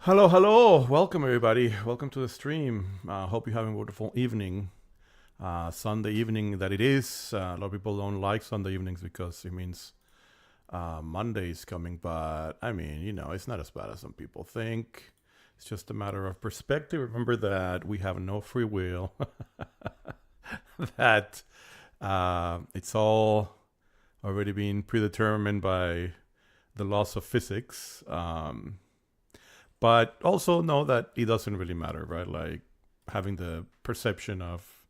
Hello, hello. Welcome, everybody. Welcome to the stream. Hope you're having a wonderful evening. Sunday evening that it is. A lot of people don't like Sunday evenings because it means Monday is coming. But, I mean, it's not as bad as some people think. It's just a matter of perspective. Remember that we have no free will. that it's all already been predetermined by the laws of physics. But also know that it doesn't really matter, right? Like having the perception of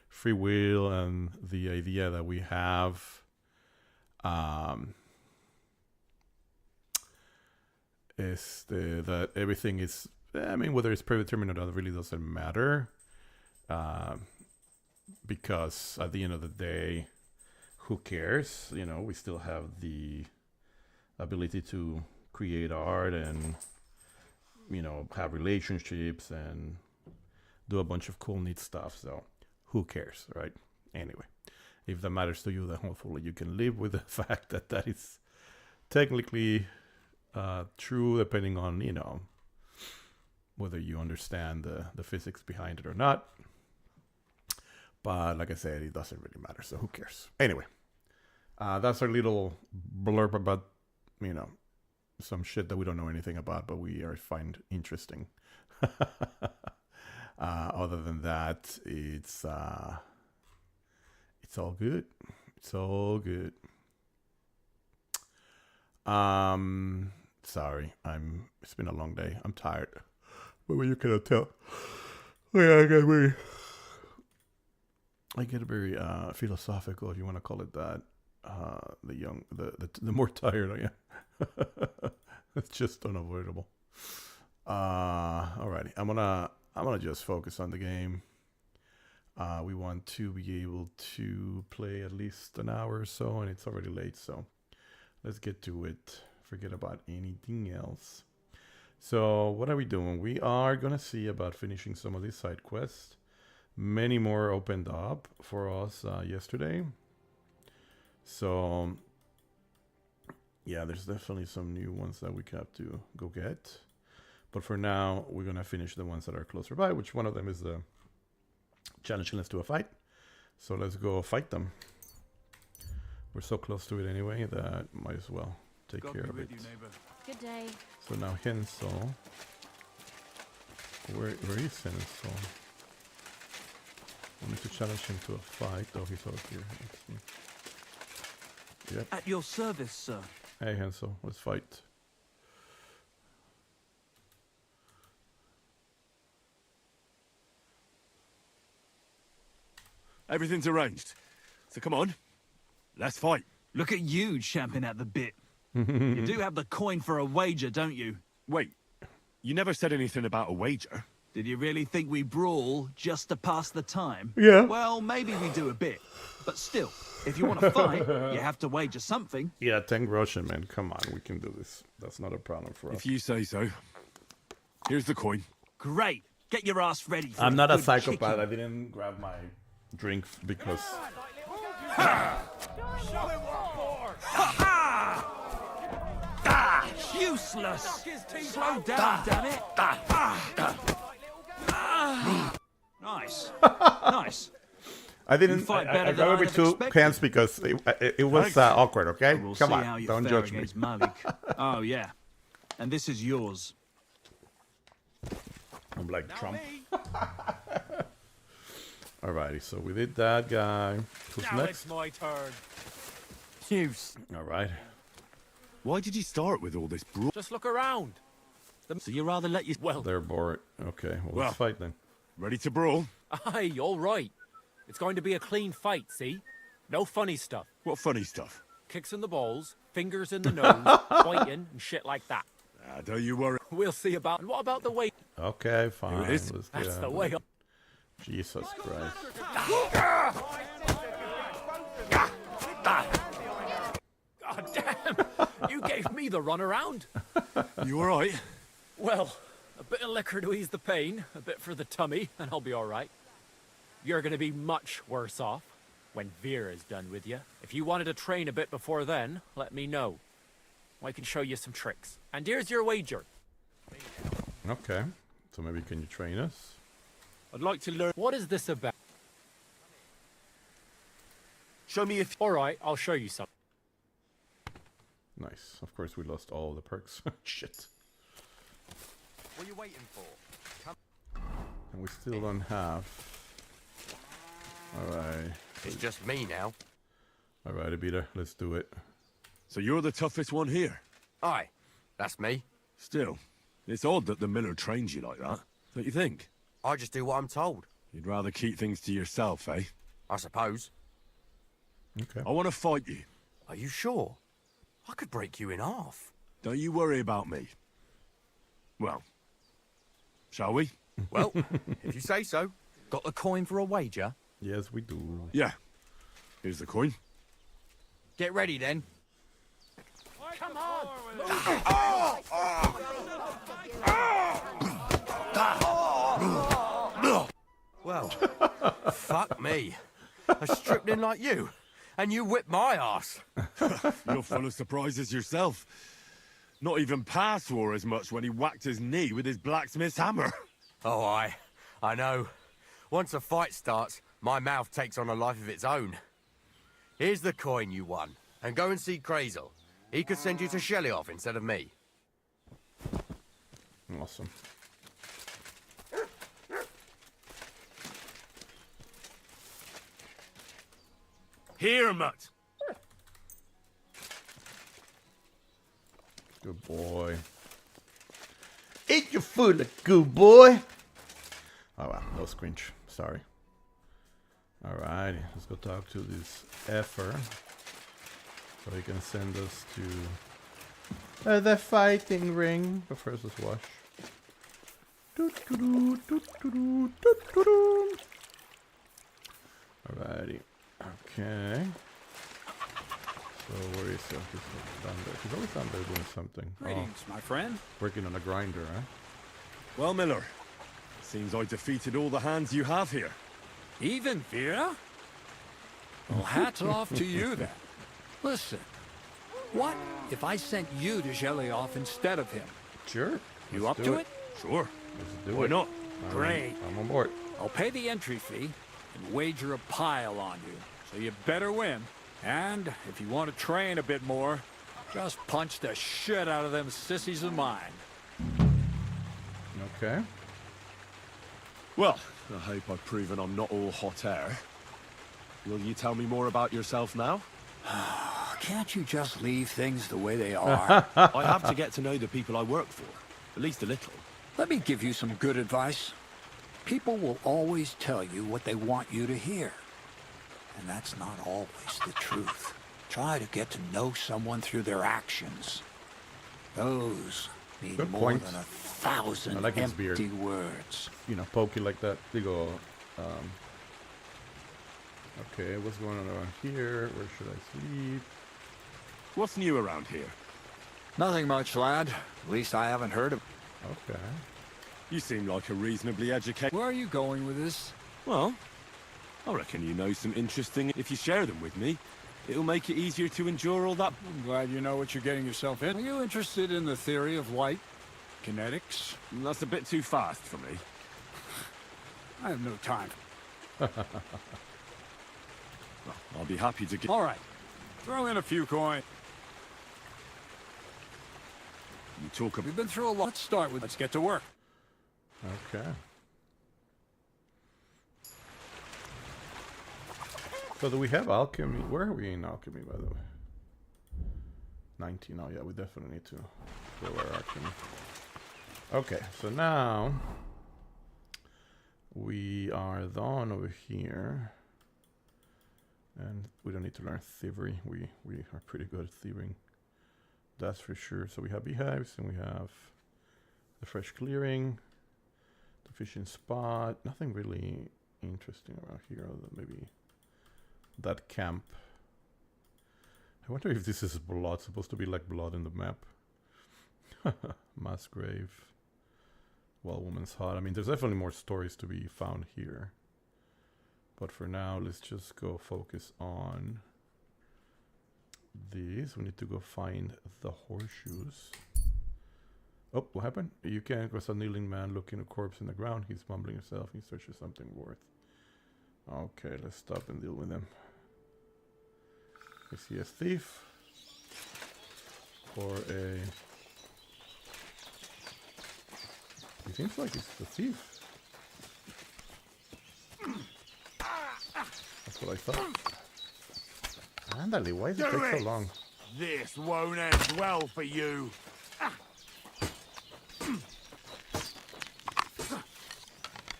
free will and the idea that we have that everything is, I mean, whether it's predetermined or not, really doesn't matter. Because at the end of the day, who cares? We still have the ability to create art and have relationships and do a bunch of cool, neat stuff. So who cares, right? Anyway, if that matters to you, then hopefully you can live with the fact that that is technically true, depending on, whether you understand the physics behind it or not. But like I said, it doesn't really matter. So who cares? Anyway, that's our little blurb about, some shit that we don't know anything about, but we find interesting. Other than that, it's all good. It's all good. Sorry, it's been a long day. I'm tired. But you cannot tell. Yeah, I get very philosophical, if you want to call it that. The more tired I am. It's just unavoidable. Alrighty, I'm gonna just focus on the game. We want to be able to play at least an hour or so, and it's already late, so let's get to it. Forget about anything else. So what are we doing? We are gonna see about finishing some of these side quests. Many more opened up for us yesterday. So yeah, there's definitely some new ones that we have to go get. But for now, we're going to finish the ones that are closer by, which one of them is the challenging us to a fight. So let's go fight them. We're so close to it anyway that might as well take care of it. Good day. So now Hensel. Where is Hensel? I need to challenge him to a fight. Oh, he's over here. Yep. At your service, sir. Hey, Hensel, let's fight. Everything's arranged. So come on, let's fight. Look at you champing at the bit. You do have the coin for a wager, don't you? Wait, you never said anything about a wager. Did you really think we brawl just to pass the time? Yeah. Well, maybe we do a bit. But still, if you want to fight, you have to wager something. Yeah, 10 groschen, man. Come on, we can do this. That's not a problem for us. If you say so. Here's the coin. Great. Get your ass ready for I'm not a good psychopath. kicking. I didn't grab my drink because... Useless. Slow down, damn it. Nice. Nice. I didn't... You fight I better than grabbed I'd with have two expected. hands because it was awkward, okay? We'll Come see on, how you don't fare judge me. against Malik. Oh, yeah. And this is yours. I'm like Trump. Alrighty, so we did that guy. Who's Now next? it's my turn. Hughes. Alright. Why did you start with all this brawl? Just look around. So you rather let you... Well, They're bored. Okay, well, let's Well. fight then. Ready to brawl? aye, all right. It's going to be a clean fight, see? No funny stuff. What funny stuff? Kicks in the balls, fingers in the nose, biting, and shit like that. Don't you worry. We'll see about... And what about the weight? Okay, fine. Here it is. Let's get That's out the of way it. up. Jesus Christ. God damn! You gave me the runaround. You all right? Well, a bit of liquor to ease the pain, a bit for the tummy, and I'll be all right. You're going to be much worse off when Vera's done with you. If you wanted to train a bit before then, let me know. I can show you some tricks. And here's your wager. Okay. So maybe can you train us? I'd like to learn. What is this about? Show me if. All right, I'll show you something. Nice. Of course, we lost all the perks. Shit. What are you waiting for? And we still don't have. Alright. It's just me now. Alright, Abita, let's do it. So you're the toughest one here. Aye, that's me. Still, it's odd that the miller trains you like that. Don't you think? I just do what I'm told, You'd rather keep things to yourself, eh? I suppose. Okay. I want to fight you. Are you sure? I could break you in half. Don't you worry about me. Well, shall we? Well, if you say so. Got a coin for a wager? Yes, we do. Yeah. Here's the coin. Get ready then. Come on! Well, fuck me. I stripped in like you, and you whipped my ass. You're full of surprises yourself. Not even Pa swore as much when he whacked his knee with his blacksmith's hammer. Oh, I know. Once a fight starts, my mouth takes on a life of its own. Here's the coin you won, and go and see Crazel. He could send you to Shelly-off instead of me. Awesome. Here, Mutt. Good boy. Eat your food, like good boy. Oh wow, that was cringe. Sorry. Alrighty, let's go talk to this effer. So he can send us to the fighting ring. But first, let's wash. Alrighty. Okay. So where is he? He's down there. He's always down there doing something. Greetings, my friend. Working on a grinder, huh? Well, Miller, seems I defeated all the hands you have here. Even Vera? Well, hats off to you then. Listen, what if I sent you to Shelly-off instead of him? Sure. You Let's up do to it? Sure. Let's do Why it. not? Great. I'm on board. I'll pay the entry fee and wager a pile on you, so you better win. And if you want to train a bit more, just punch the shit out of them sissies of mine. Okay. Well, I hope I've proven I'm not all hot air. Will you tell me more about yourself now? Can't you just leave things the way they are? I have to get to know the people I work for, at least a little. Let me give you some good advice. People will always tell you what they want you to hear. And that's not always the truth. Try to get to know someone through their actions. Those mean Good more point. than 1,000 I like his empty beard. words. You know, poke you like that. They go, okay, what's going on around here? Where should I sleep? What's new around here? Nothing much, lad. At least I haven't heard of. Okay. You seem like a reasonably educated... Where are you going with this? Well, I reckon you know some interesting... If you share them with me, it'll make it easier to endure all that... I'm glad you know what you're getting yourself in. Are you interested in the theory of light? Kinetics? That's a bit too fast for me. I have no time. Well, I'll be happy to get... All right. Throw in a few coins. You talk about... We've been through a lot. Let's start with... Let's get to work. Okay. So do we have alchemy? Where are we in alchemy, by the way? 19. Oh yeah, we definitely need to grow our alchemy. Okay, so now we are done over here. And we don't need to learn thievery. We are pretty good at thieving. That's for sure. So we have beehives and we have the fresh clearing, the fishing spot. Nothing really interesting around here other than maybe that camp. I wonder if this is blood, supposed to be like blood in the map. Mass grave. Wild woman's hut. I mean, there's definitely more stories to be found here. But for now, let's just go focus on these. We need to go find the horseshoes. Oh, what happened? You can't request a kneeling man looking a corpse in the ground. He's mumbling himself. He searches something worth. Okay, let's stop and deal with him. Is he a thief? Or a... He seems like he's a thief. That's what I thought. Andale, why does it take so long? This won't end well for you.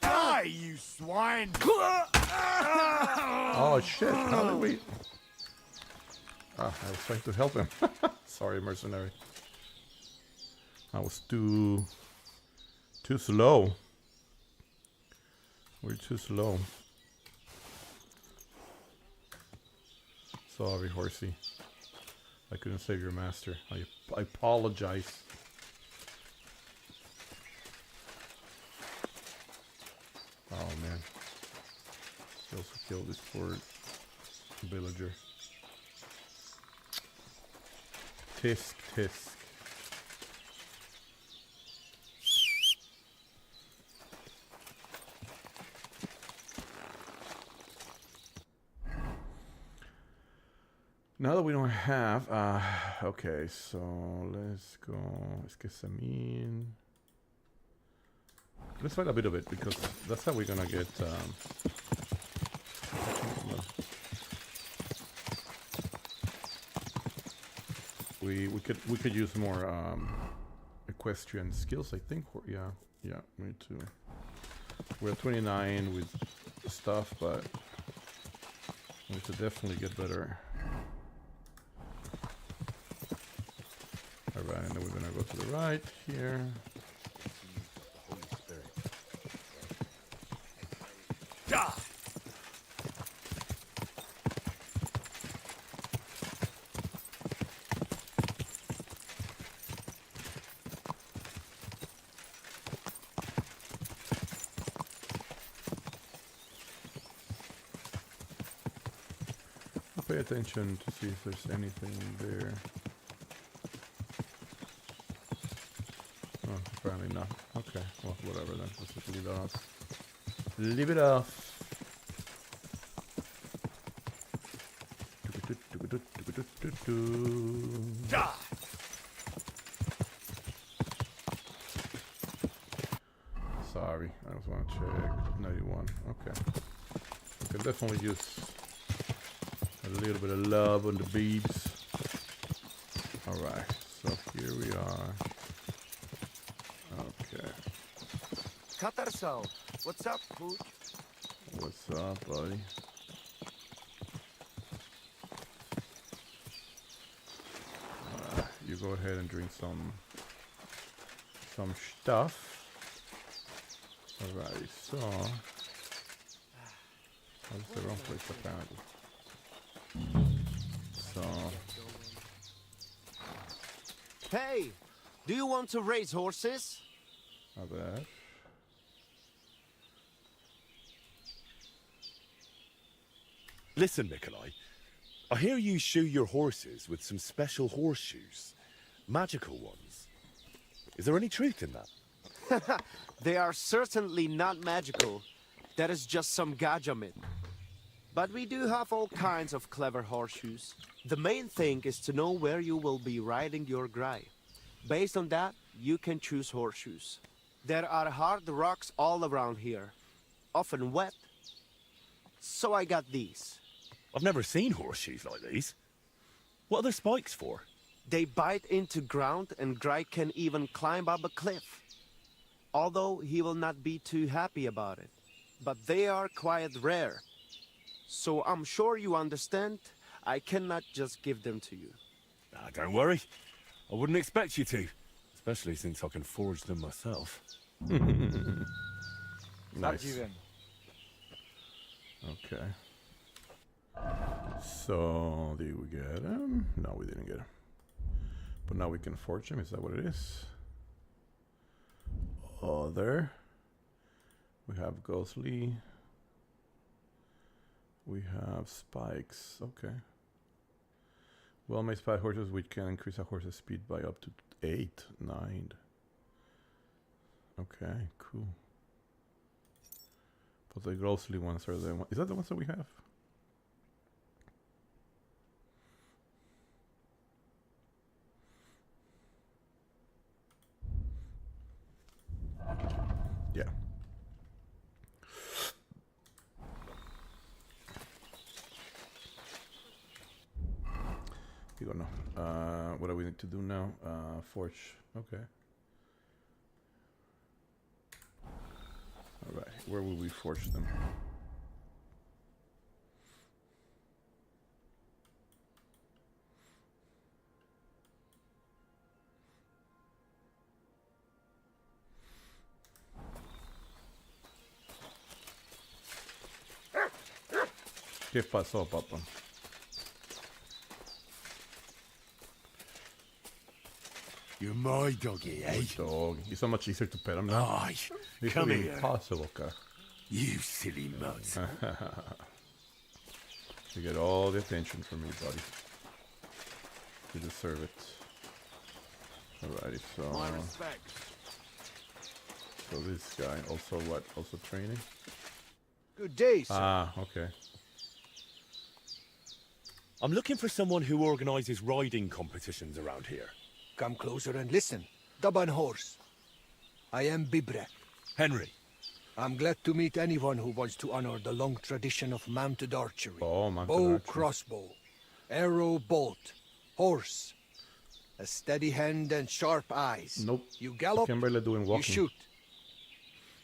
Die, you swine! Oh shit, how did we... Ah, I was trying to help him. Sorry, mercenary. I was too slow. We're too slow. Sorry, horsey. I couldn't save your master. I apologize. Oh man. He also killed this poor villager. Tisk, tisk. Now that we don't have, okay, so let's go. Let's fight a bit of it because that's how we're gonna get. We could use more equestrian skills, I think. Yeah, we need to. We're at 29 with stuff, but we need to definitely get better. Alright, and then we're gonna go to the right here. Pay attention to see if there's anything there. Oh, apparently not. Okay, well, whatever then. Let's just leave it off. Leave it off. Sorry, I just want to check. 91. Okay. I can definitely use a little bit of love on the beads. Alright, so here we are. Okay. Katarso, what's up, Pooch? What's up, buddy? You go ahead and drink some stuff. Alright, so... Oh, this is the wrong place apparently. So... Hey, do you want to raise horses? Not bad. Listen, Nikolai. I hear you shoe your horses with some special horseshoes. Magical ones. Is there any truth in that? They are certainly not magical. That is just some gadget. But we do have all kinds of clever horseshoes. The main thing is to know where you will be riding your grai. Based on that, you can choose horseshoes. There are hard rocks all around here, often wet. So I got these. I've never seen horseshoes like these. What are their spikes for? They bite into ground and Grai can even climb up a cliff. Although he will not be too happy about it. But they are quite rare. So I'm sure you understand, I cannot just give them to you. Ah, don't worry. I wouldn't expect you to. Especially since I can forge them myself. Nice. Okay. So, did we get him? No, we didn't get him. But now we can forge him. Is that what it is? Other. We have ghostly. We have spikes. Okay. Well-made spike horses which can increase a horse's speed by up to 8, 9. Okay, cool. But the ghostly ones are the one. Is that the ones that we have? Yeah. You go now. What do we need to do now? Forge. Okay. All right. Where will we forge them? ¿Qué pasó, papá? You're my doggy, eh? Good dog. He's so much easier to pet him now. Aye. It's Come really here. impossible, car. You silly mutt. You get all the attention from me, buddy. You deserve it. Alrighty, My so respects. this guy also what? Also training? Good day, sir. Ah, okay. I'm looking for someone who organises riding competitions around here. Come closer and listen. Daban horse. I am Bibrek. Henry. I'm glad to meet anyone who wants to honor the long tradition of mounted archery. Oh, mounted Bow, archery. crossbow, arrow, bolt, horse. A steady hand and sharp eyes. Nope. You I gallop, can barely do in you walking. shoot.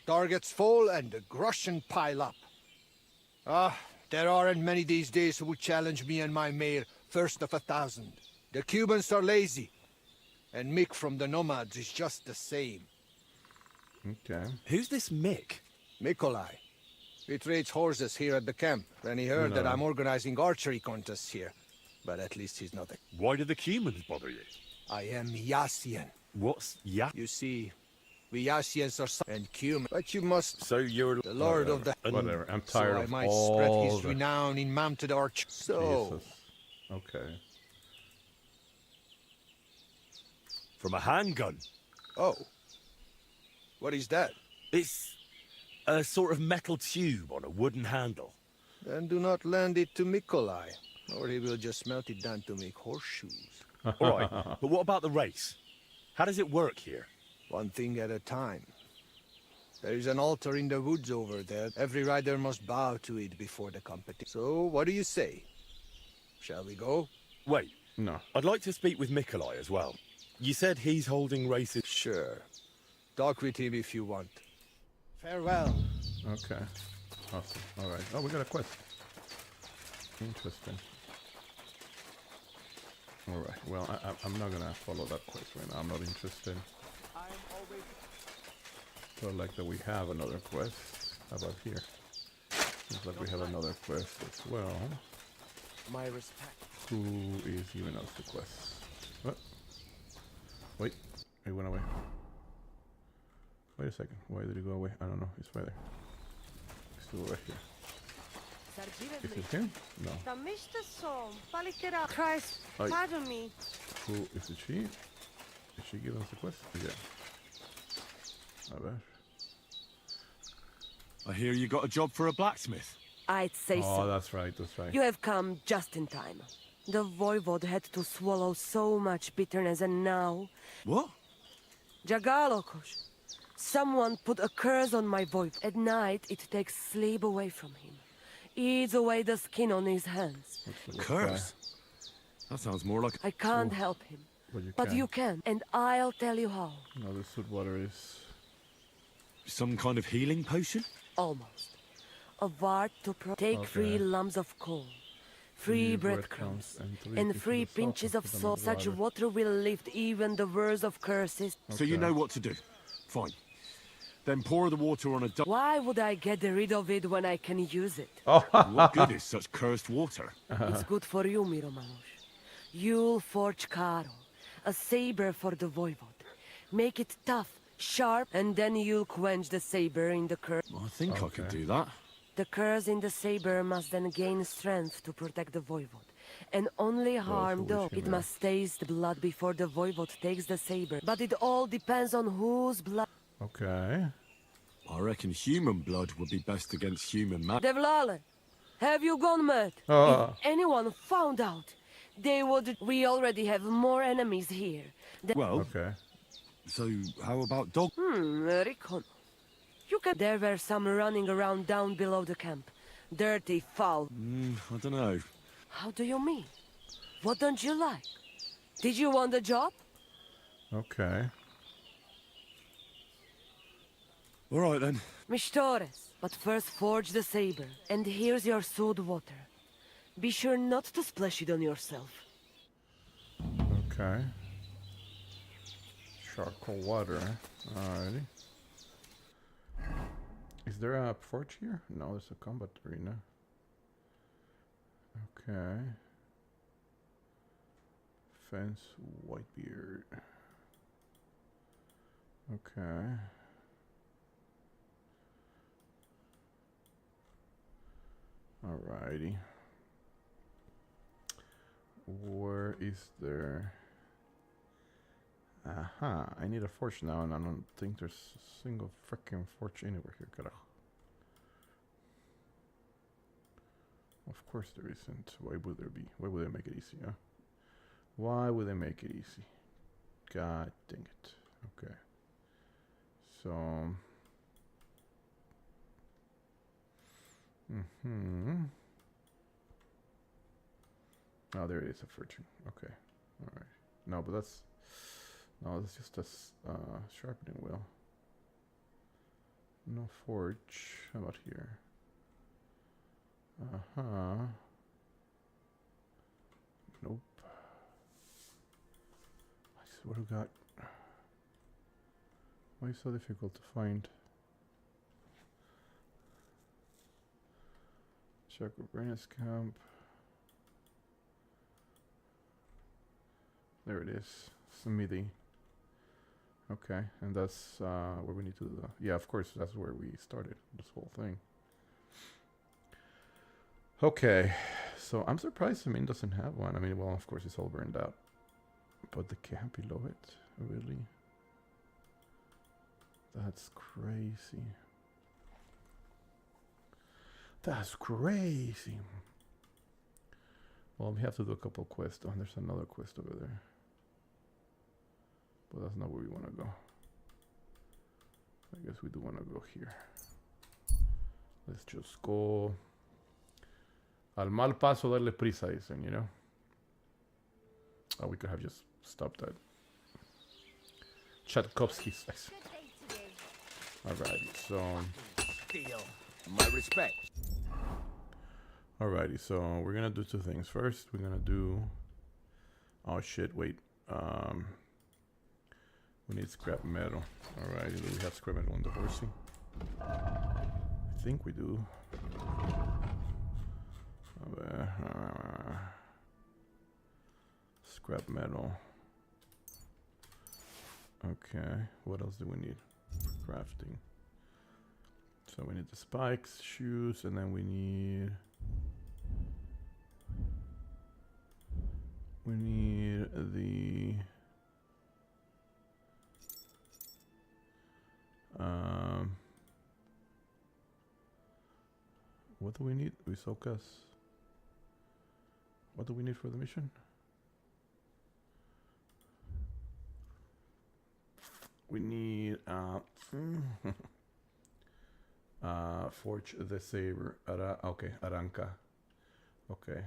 Targets fall and the groschen pile up. Ah, there aren't many these days who would challenge me and my mare first of 1,000. The Cubans are lazy. And Mick from the Nomads is just the same. Okay. Who's this Mick? Mikolai. He trades horses here at the camp, and he heard that No. I'm organizing archery contests here. But at least he's not a... Why do the Cumans bother you? I am Yassian. What's Yak? You see, we Yassians are and Cuman. But you must... So you're The lord of the... Whatever. I'm tired so I of might all spread his the... renown in mounted archery. So, Jesus. Okay. from a handgun. oh. What is that? It's a sort of metal tube on a wooden handle. Then do not lend it to Mikolai, or he will just melt it down to make horseshoes. All right, but what about the race? How does it work here? One thing at a time. There is an altar in the woods over there. Every rider must bow to it before the competition. So, what do you say? Shall we go? Wait, No. I'd like to speak with Mikolai as well. You said he's holding races. Sure. Talk with him if you want. Farewell. Okay. Awesome. Alright. Oh, we got a quest. Interesting. Alright. Well, I'm not gonna follow that quest right now. I'm not interested. So I like that we have another quest. How about here? Looks like we have another quest as well. My respect. Who is giving us the quest? What? Wait. He went away. Wait a second. Why did he go away? I don't know. He's right there. He's still right here. Is it him? No. Christ, Aye. pardon me. Who is it? She? Is she giving us the quest? Yeah. I bet. I hear you got a job for a blacksmith. I'd say Oh, so. that's right. That's right. You have come just in time. The voivode had to swallow so much bitterness, and now... What? Jagalokosh. Someone put a curse on my voivode. At night, it takes sleep away from him. Eats away the skin on his hands. Looks like a Curse? That sounds more like... I can't help him. But you But can. you can, and I'll tell you how. No, the Sweetwater is... Some kind of healing potion? Almost. A vart to take 3 Okay. lumps of coal, 3 breadcrumbs, and 3 pinches of salt. Such water will lift even the worst of curses. So you know what to do. Fine. Then pour the water on a Why would I get rid of it when I can use it? What good is such cursed water? It's good for you, Miromanush. You'll forge Karo, a saber for the voivode. Make it tough, sharp, and then you'll quench the saber in the curse. I think I could do that. The curse in the saber must then gain strength to protect the voivode. And only harm who though. wish him It well. must taste blood before the voivode takes the saber. But it all depends on whose blood. Okay. I reckon human blood would be best against human magic. Devlale, have you gone mad? Ah. If anyone found out, they would... We already have more enemies here. Well, Okay. so how about dog? Recon. You can... There were some running around down below the camp. Dirty, foul. I don't know. How do you mean? What don't you like? Did you want the job? Okay. All right then. Mistores. But first forge the saber. And here's your salt water. Be sure not to splash it on yourself. Okay. Charcoal water. Alrighty. Is there a forge here? No, there's a combat arena. Okay. Fence Whitebeard. Okay. Alrighty. Where is there? Aha, I need a forge now, and I don't think there's a single freaking forge anywhere here, carajo. Of course there isn't. Why would there be? Why would they make it easy, huh? Why would they make it easy? God dang it. Okay. So... Oh, there it is, a fortune. Okay. Alright. No, but that's... No, that's just a sharpening wheel. No forge. How about here? Uh-huh. Nope. I swear to God. Why is it so difficult to find? Check Brandon's camp. There it is. Smithy. Okay, and that's where we need to do the... Yeah, of course, that's where we started this whole thing. Okay, so I'm surprised the main doesn't have one. I mean, well, of course, it's all burned out. But the camp below it? Really? That's crazy. That's crazy. Well, we have to do a couple quests. Oh, there's another quest over there. But that's not where we want to go. I guess we do want to go here. Let's just go. Al mal paso darle prisa, dicen, you know? Oh, we could have just stopped that. Tchaikovsky's. Alrighty, so... Deal. My respect. Alrighty, so we're gonna do two things. First, we're gonna do... Oh shit, wait. We need scrap metal. Alrighty, do we have scrap metal on the horsey? I think we do. Scrap metal. Okay, what else do we need for crafting? So we need the spikes, shoes, and then we need the what do we need? Visokas. What do we need for the mission? We need forge the saber. Okay, Aranca. Okay.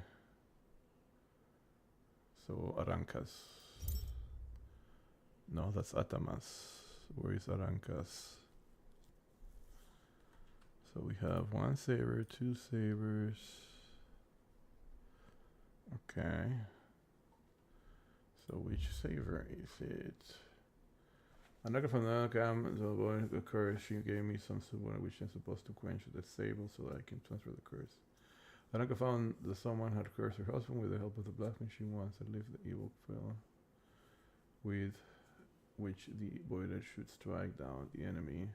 So Arancas. No, that's Atamas. Where is Arancas? So we have one saber, two sabers. Okay. So which saber is it? Another from the cam, the curse. She gave me some support which I'm supposed to quench the sable so that I can transfer the curse. Anaka found that someone had cursed her husband with the help of the black machine once and lived the evil fell with which the voided should strike down the enemy.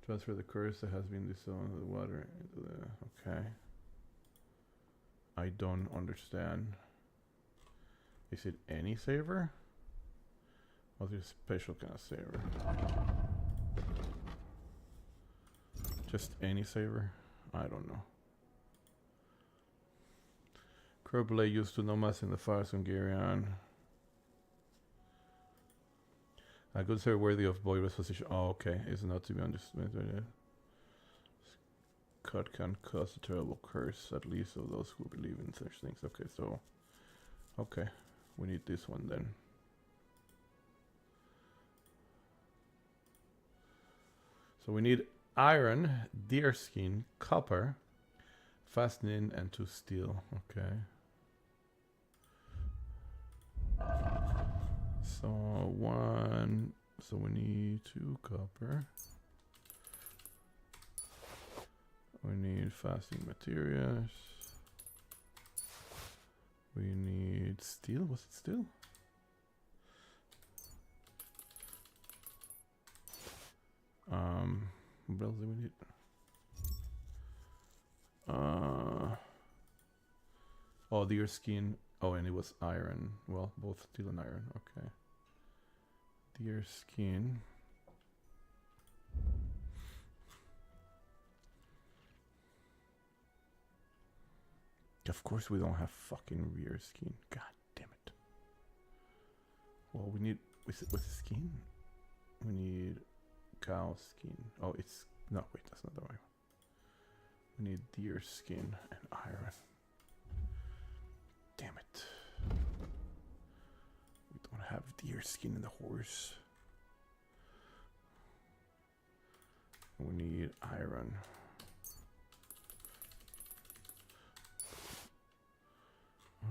Transfer the curse that has been disowned of the water into the... Okay. I don't understand. Is it any saver? Or is it a special kind of saver? Just any saber? I don't know. Crow blade used to nomads in the far Hungarian. A good saber worthy of Boyra's position. Oh, okay. It's not to be understood. Cut can cause a terrible curse, at least of those who believe in such things. Okay, so... Okay. We need this one then. So we need iron, deerskin, copper, fastening, and 2 steel. Okay. So so we need 2 copper. We need fastening materials. We need steel. Was it steel? What else do we need? Oh, deer skin. Oh, and it was iron. Well, both steel and iron. Okay. Deer skin. Of course we don't have fucking rear skin. God damn it. Well, we need... What's the skin? We need cow skin. Oh, it's... No, wait, that's not the right one. We need deer skin and iron. Damn it. We don't have deer skin in the horse. We need iron.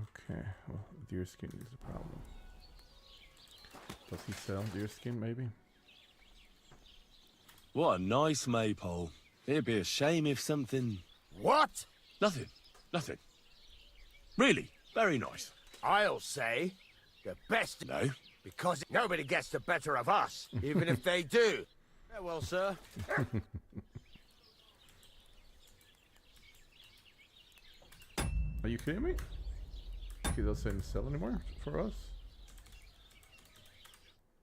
Okay, well, deer skin is a problem. Does he sell deer skin, maybe? What a nice maypole. It'd be a shame if something... What? Nothing. Nothing. Really, very nice. I'll say the best. No. Because nobody gets the better of us, even if they do. Farewell, sir. Are you kidding me? He doesn't sell anymore for us?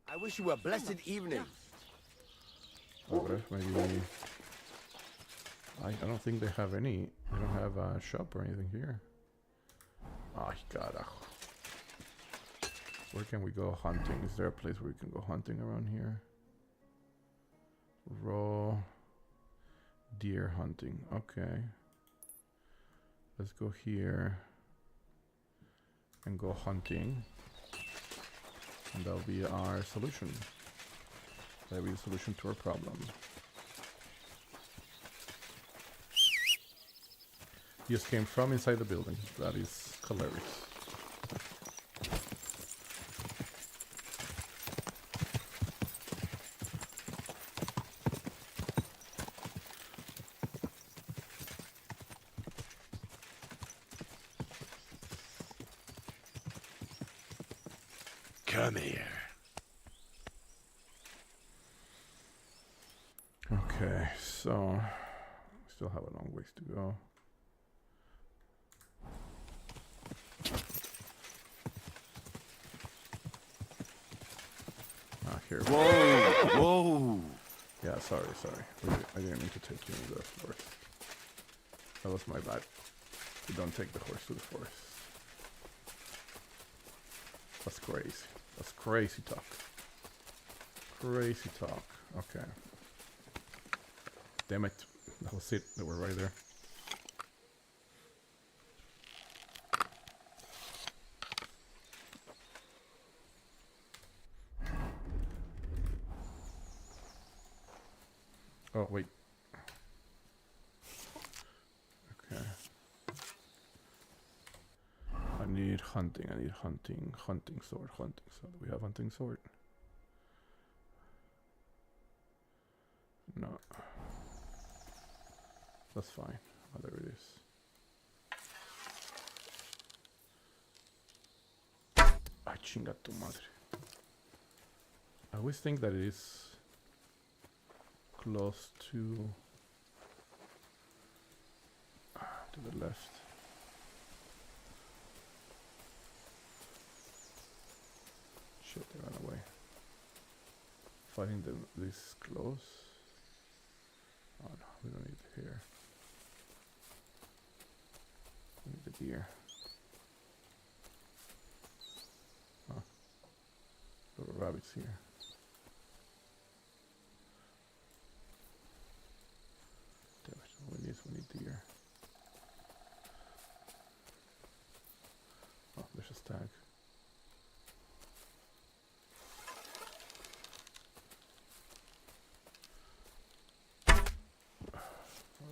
I wish you a blessed evening. Or maybe... I don't think they have any... They don't have a shop or anything here. Ah, gotta... Where can we go hunting? Is there a place where we can go hunting around here? Raw... Deer hunting. Okay. Let's go here. And go hunting. And that'll be our solution. That'll be the solution to our problem. He just came from inside the building. That is hilarious. Come here. Okay, so we still have a long ways to go. Ah, here. Whoa! Whoa! Yeah, sorry. I didn't mean to take you in the forest. That was my bad. You don't take the horse to the forest. That's crazy. That's crazy talk. Crazy talk. Okay. Damn it. That was it. They were right there. Oh, wait. Okay. I need hunting. Hunting sword. Do we have hunting sword? No. That's fine. Oh, there it is. Ah, chinga tu madre. I always think that it is close to the left. Shit, they ran away. Fighting them this close. Oh no, we don't need the hair. We need the deer. Oh, little rabbits here. Damn it, we need deer. Oh, there's a stag.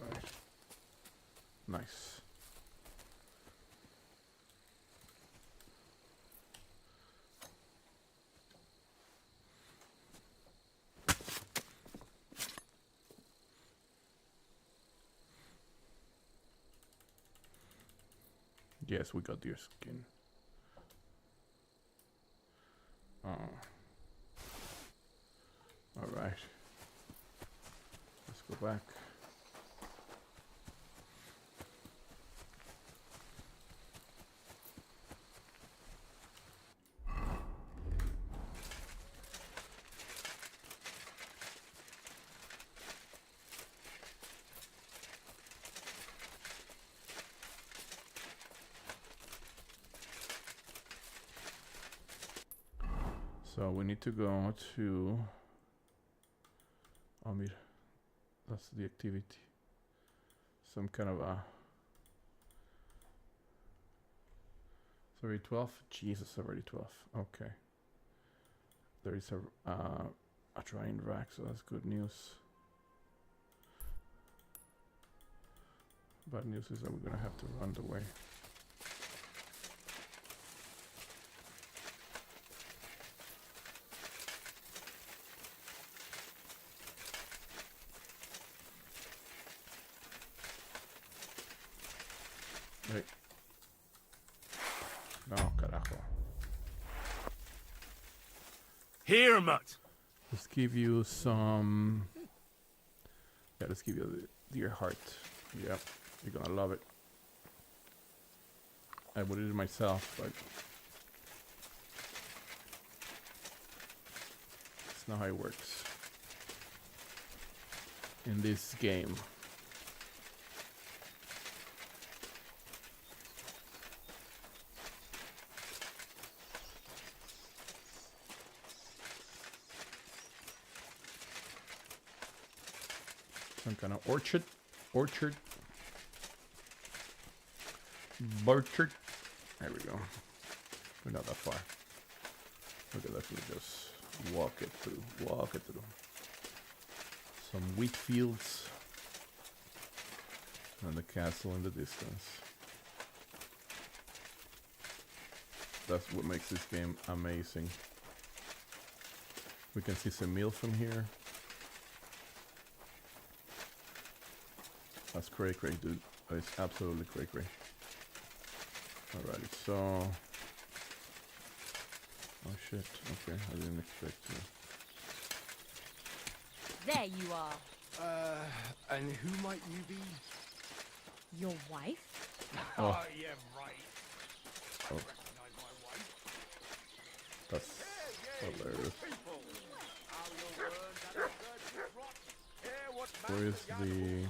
Alright. Nice. Yes, we got deer skin. Oh. Alright. Let's go back. So we need to go to Amir. That's the activity. Some kind of a. It's already 12? Jesus, already 12. Okay. There is a train rack, so that's good news. Bad news is that we're gonna have to run away. Wait. No, carajo. Here, mutt. Let's give you some. Yeah, let's give you the deer heart. Yep, you're gonna love it. I would eat it myself, but it's not how it works in this game. Some kind of orchard. There we go. We're not that far. We could actually just walk it through. Some wheat fields. And the castle in the distance. That's what makes this game amazing. We can see some meal from here. That's cray, dude. It's absolutely cray. Alrighty, so. Oh shit, okay, I didn't expect to. There you are. And who might you be? Your wife? Oh. Yeah, right. Oh. Recognize my wife. That's hilarious. Where is the.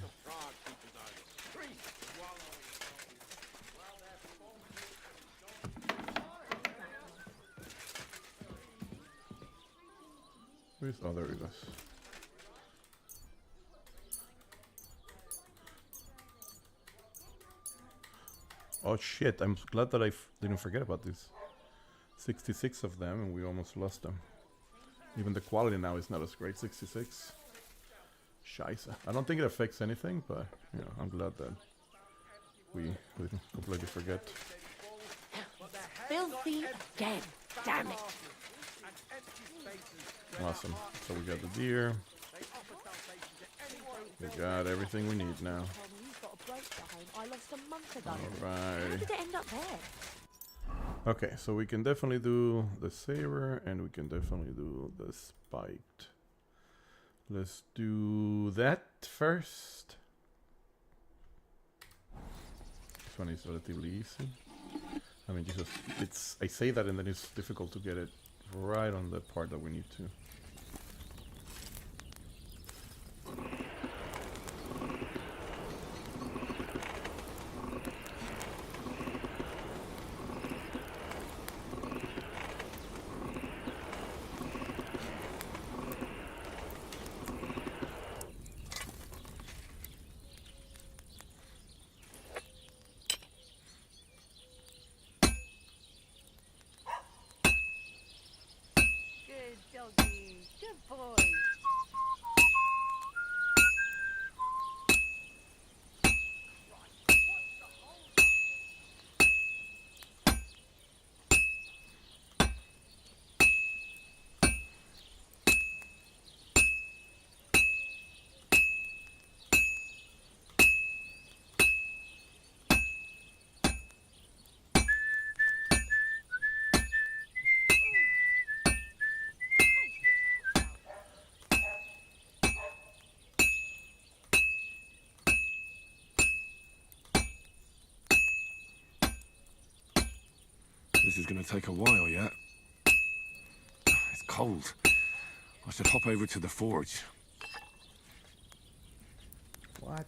Where's. Oh, there he goes. Oh shit, I'm glad that I didn't forget about this. 66 of them and we almost lost them. Even the quality now is not as great, 66. Scheiße. I don't think it affects anything, but you know, I'm glad that we didn't completely forget. Filthy again. Damn it. Awesome. So we got the deer. We got everything we need now. I lost a month ago. Alright. How did it end up there? Okay, so we can definitely do the saber and we can definitely do the spiked. Let's do that first. This one is relatively easy. I mean, it's I say that and then it's difficult to get it right on the part that we need to. This is going to take a while yet. It's cold. I should hop over to the forge. What?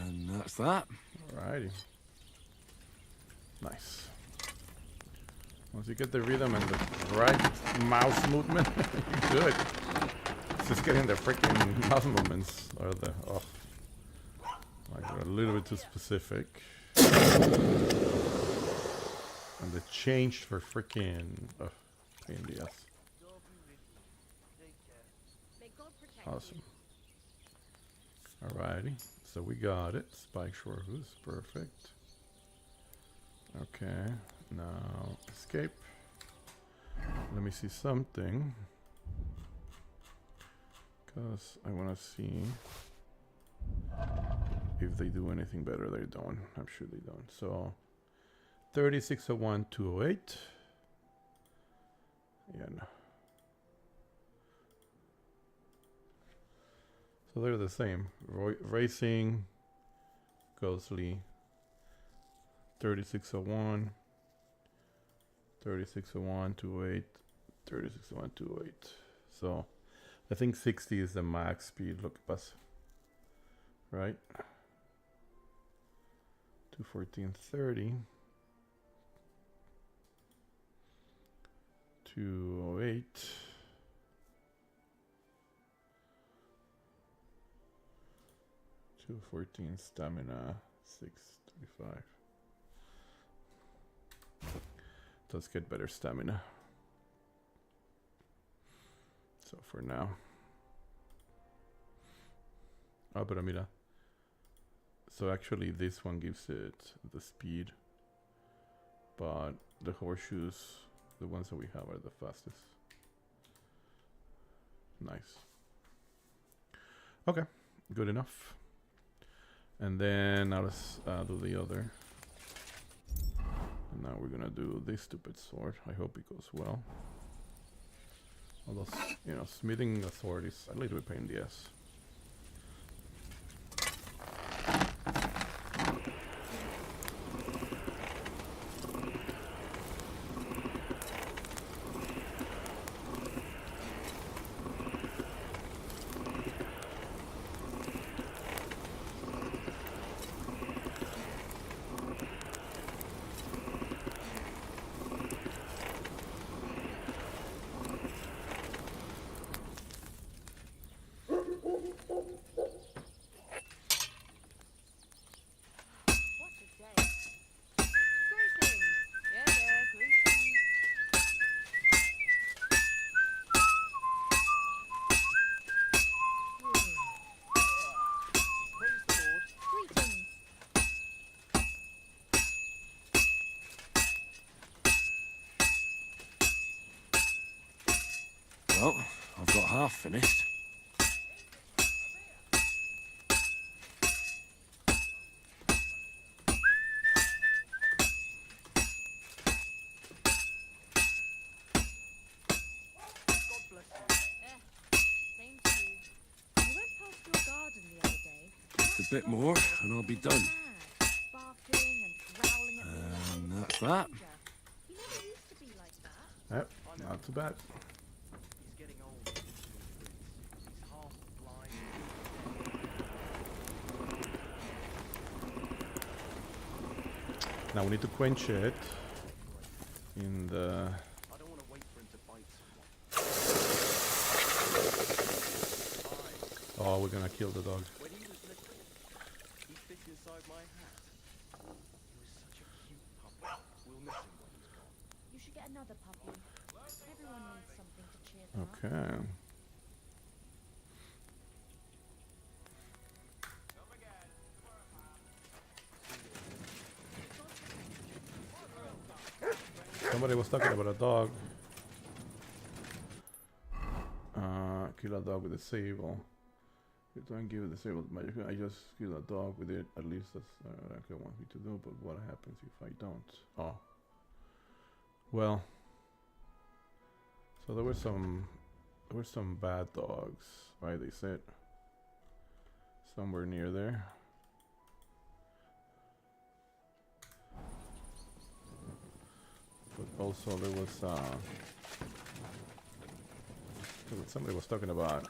And that's that. Alrighty. Nice. Once you get the rhythm and the right mouse movement, you're good. It's just getting the freaking mouse movements are the like they're a little bit too specific. And the change for freaking pain in the ass. Awesome. Alrighty, so we got it. Spike horseshoes, perfect. Okay, now escape. Let me see something. Because I want to see if they do anything better. They don't. I'm sure they don't. So 3601, 208. Yeah, no. So they're the same. Racing, Ghostly, 3601, 3601, 208, 3601, 208. So I think 60 is the max speed. Look, bus. Right? 214.30. 208. 214 stamina, 635. Let's get better stamina. So for now. Oh, but mira. So actually this one gives it the speed. But the horseshoes, the ones that we have, are the fastest. Nice. Okay, good enough. And then now let's do the other. And now we're gonna do this stupid sword. I hope it goes well. Although, you know, smithing a sword is a little bit pain in the ass. Well, I've got half finished. Same to you. I went past your garden the other day. Just a bit more, and I'll be done. Barking and growling at me. And that's that. You never used to be like that. Yep, not too bad. He's getting old. He's half blind. Now we need to quench it in the... I don't want to wait for him to bite. Oh, we're gonna kill the dog. When he was little, he fit inside my hat. He was such a We'll miss him when he's gone. You should get another puppy. Everyone needs something to cheer them up. Okay. Somebody was talking about a dog. Kill a dog with a sable. You don't give it the sable magic. I just kill a dog with it. At least that's what I want me to do. But what happens if I don't? Oh. Well. So there were some bad dogs, right? They said somewhere near there. But also there was somebody was talking about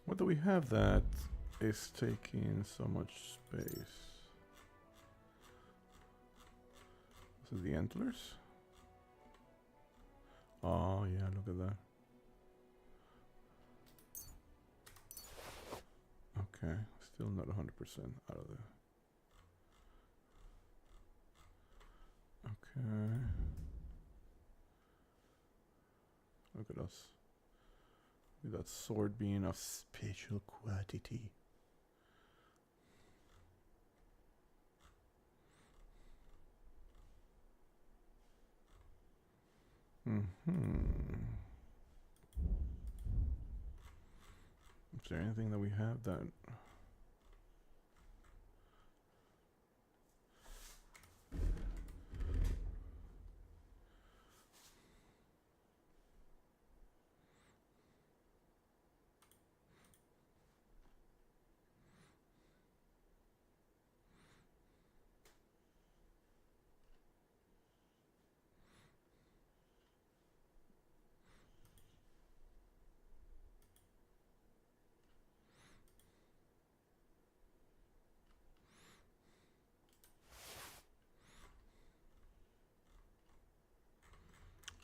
what do we have that is taking so much space? This is the antlers. Oh yeah, look at that. Okay, still not 100% out of there. Okay. Look at us. With that sword being of special quantity. Is there anything that we have that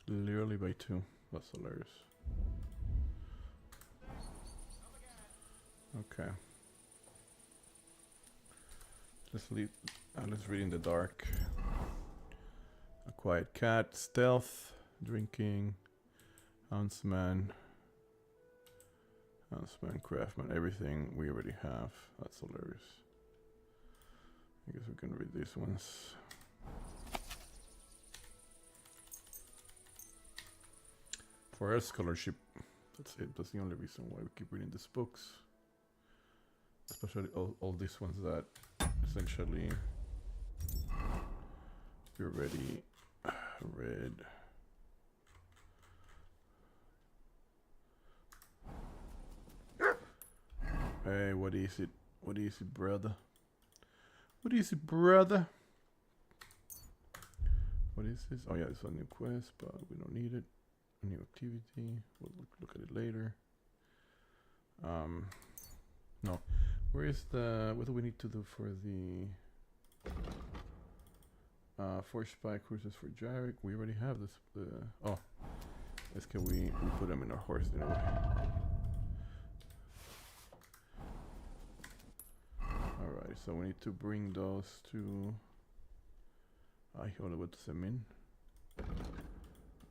literally by 2? That's hilarious. Okay. Let's leave. Let's read in the dark. A quiet cat, stealth, drinking, huntsman, craftsman. Everything we already have. That's hilarious. I guess we can read these ones. For our scholarship, that's it. That's the only reason why we keep reading these books. Especially all these ones that essentially we already read. Hey, what is it? What is it, brother? What is it, brother? What is this? Oh yeah, it's a new quest, but we don't need it. A new activity. We'll look at it later. No. Where is the... What do we need to do for the... Force spy cruises for Jarek? We already have this... oh. Let's can we put them in our horse in a way. Alright, so we need to bring those to... hold on, what does that mean?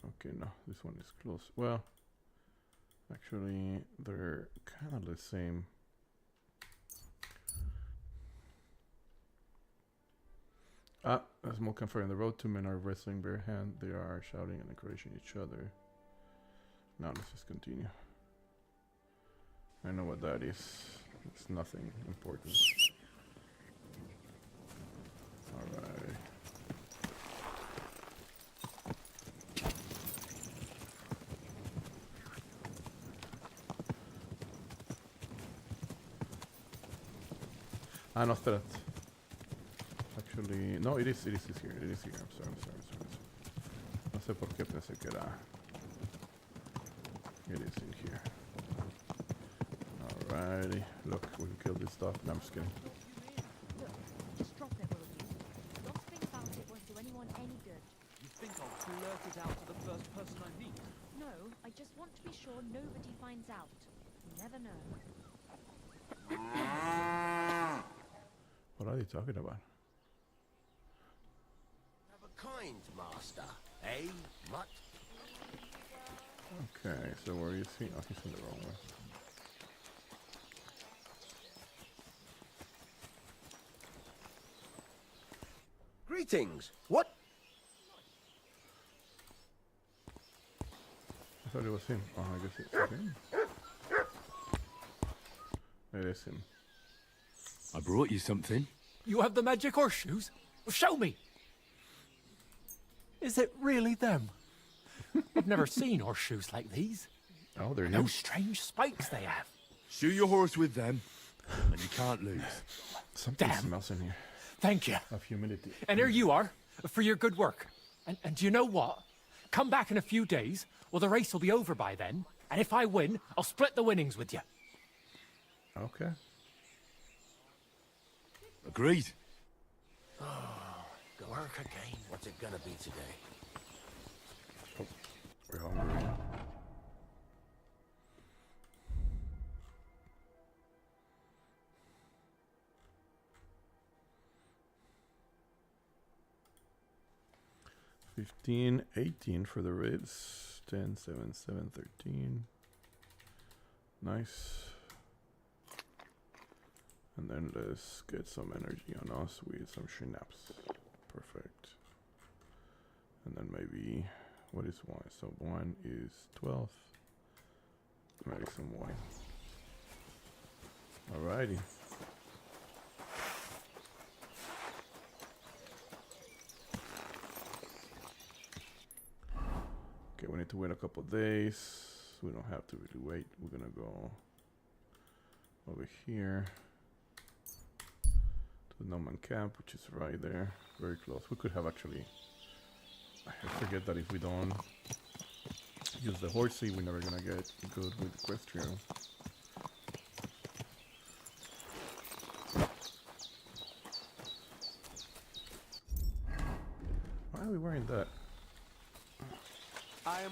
Okay, no, this one is close. Well, actually, they're kind of the same. Ah, a small campfire on the road. Two men are wrestling bare hand. They are shouting and encouraging each other. Now let's just continue. I know what that is. It's nothing important. Alright. Ah, no, espérate. Actually, no, it is here. It is here. I'm sorry. No sé por qué pensé que era. It is in here. Alrighty. Look, we can kill this stuff. No, I'm just kidding. Look, just drop it, will you? Gossiping about it won't do anyone any good. You think I'll blurt it out to the first person I meet? No, I just want to be sure nobody finds out. You never know. What are they talking about? Have a kind, master. Eh, mutt? Okay, so where is he? Oh, he's in the wrong way. Greetings. What? I thought it was him. Oh, I guess it's him. It is him. I brought you something. You have the magic horseshoes? Well, show me! Is it really them? I've never seen horseshoes like these. Oh, they're Those strange spikes they have. Shoe your horse with them, and you can't lose. Something Damn. smells in here. Thank you. Of humidity. And here you are, for your good work. And do you know what? Come back in a few days. Well, the race will be over by then. And if I win, I'll split the winnings with you. Okay. Agreed. Go work again. What's it gonna be today? Oh, we're hungry. $15, $18 for the ribs. 10, 7, 7, 13. Nice. And then let's get some energy on us with some schnapps. Perfect. And then maybe, what is wine? So wine is 12. Maybe some wine. Alrighty. Okay, we need to wait a couple days. We don't have to really wait. We're gonna go over here to the Noman camp, which is right there, very close. We could have actually, I forget that if we don't use the horsey, we're never gonna get good with equestrian. Why are we wearing that? I am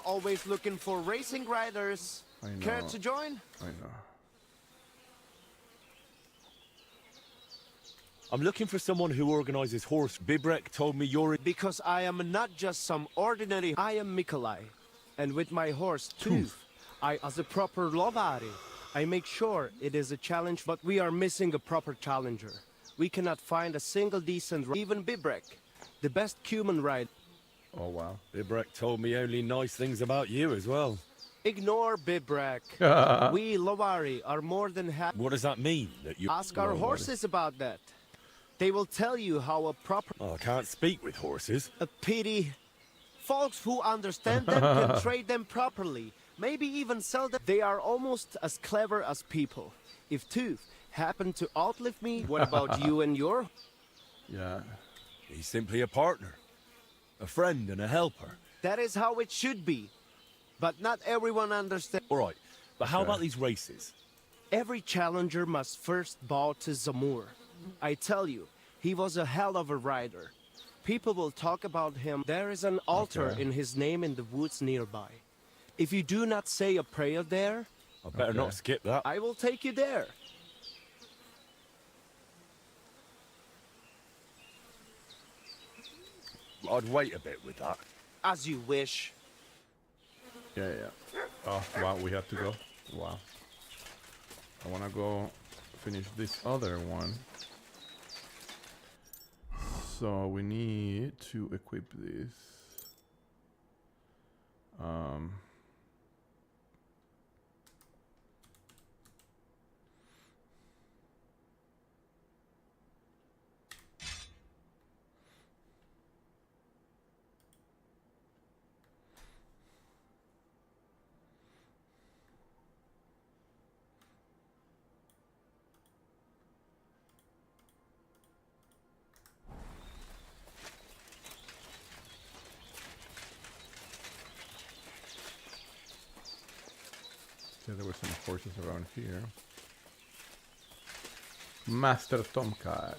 always looking for racing riders. I know. Care to join? I know. I'm looking for someone who organizes horse. Bibrek told me you're... Because I am not just some ordinary... I am Mikolai. And with my horse, Tooth, as a proper lovari, I make sure it is a challenge, but we are missing a proper challenger. We cannot find a single decent... Even Bibrek, the best human rider. Oh, wow. Bibrek told me only nice things about you as well. Ignore Bibrek. We Lovari are more than happy. What does that mean? That you... Ask our horses about that. They will tell you how a proper... Oh, I can't speak with horses. A pity. Folks who understand them can trade them properly. Maybe even sell them. They are almost as clever as people. If Tooth happened to outlive me, what about you and your... Yeah. He's simply a partner. A friend and a helper. That is how it should be. But not everyone understands. All right, but how about these races? Every challenger must first bow to Zamur. I tell you, he was a hell of a rider. People will talk about him. There is an altar in his name in the woods nearby. If you do not say a prayer there... I better not skip that. I will take you there. I'd wait a bit with that. As you wish. Yeah. Oh, wow, we have to go. Wow. I want to go finish this other one. So we need to equip this. Yeah, there were some horses around here. Master Tomcat.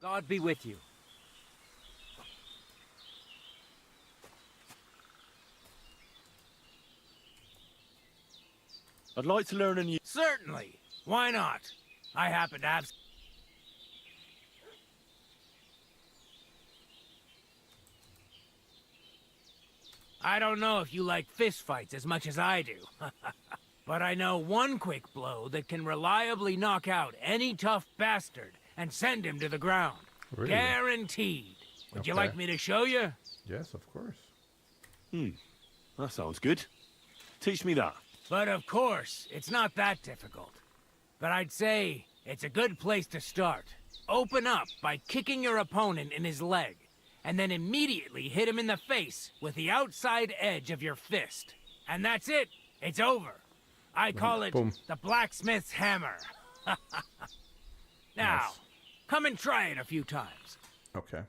God be with you. I'd like to learn a new... Certainly. Why not? I happen to have... I don't know if you like fistfights as much as I do. But I know one quick blow that can reliably knock out any tough bastard and send him to the ground. Really? Guaranteed. Would you Okay. like me to show you? Yes, of course. That sounds good. Teach me that. But of course, it's not that difficult. But I'd say it's a good place to start. Open up by kicking your opponent in his leg, and then immediately hit him in the face with the outside edge of your fist. And that's it. It's over. I call it Boom. the blacksmith's hammer. Now, Nice. come and try it a few times. Okay.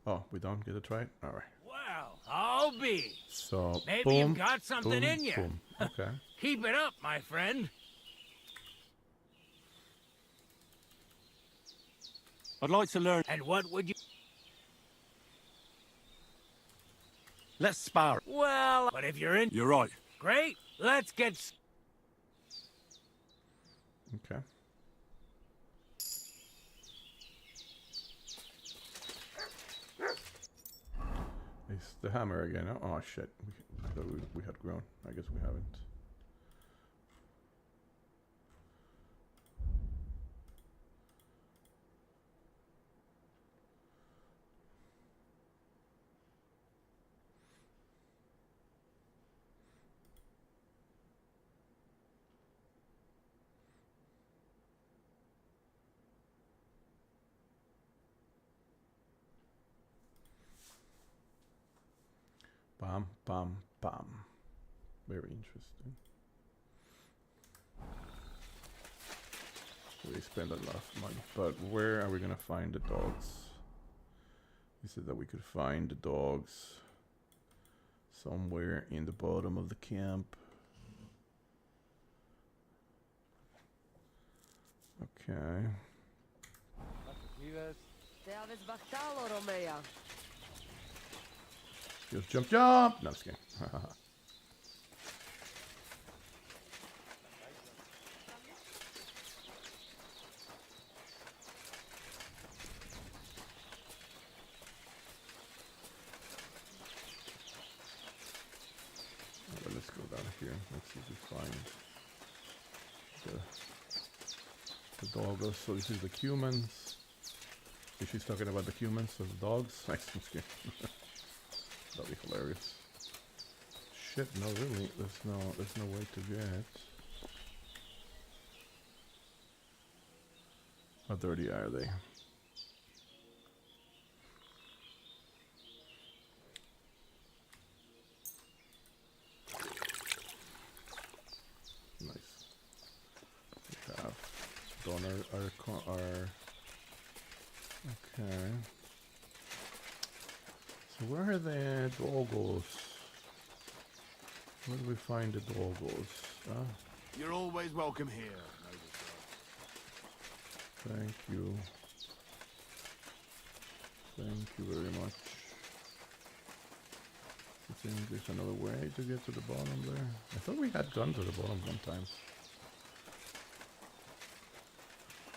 Oh, we don't get to try it? Alright. Well, I'll be. So, Maybe boom, you've got something boom, in you. boom. Okay. Keep it up, my friend. I'd like to learn... And what would you... Let's spar. Well, but if you're in... You're right. Great. Let's get... Okay. It's the hammer again. Oh shit. We had grown. I guess we haven't. Bam, bam, bam. Very interesting. We spend a lot of money, but where are we gonna find the dogs? He said that we could find the dogs somewhere in the bottom of the camp. Okay. Just jump, jump! No, I'm just kidding. Well, let's go down here. Let's see if we find the doggos. So this is the humans. If she's talking about the humans, so the dogs. Nice, I'm just kidding. That'd be hilarious. Shit, no, really. There's no way to get. How dirty are they? Nice. We have done our okay. So where are the doggos? Where do we find the doggos? Ah. You're always welcome here, Thank you. Thank you very much. I think there's another way to get to the bottom there. I thought we had gone to the bottom sometimes.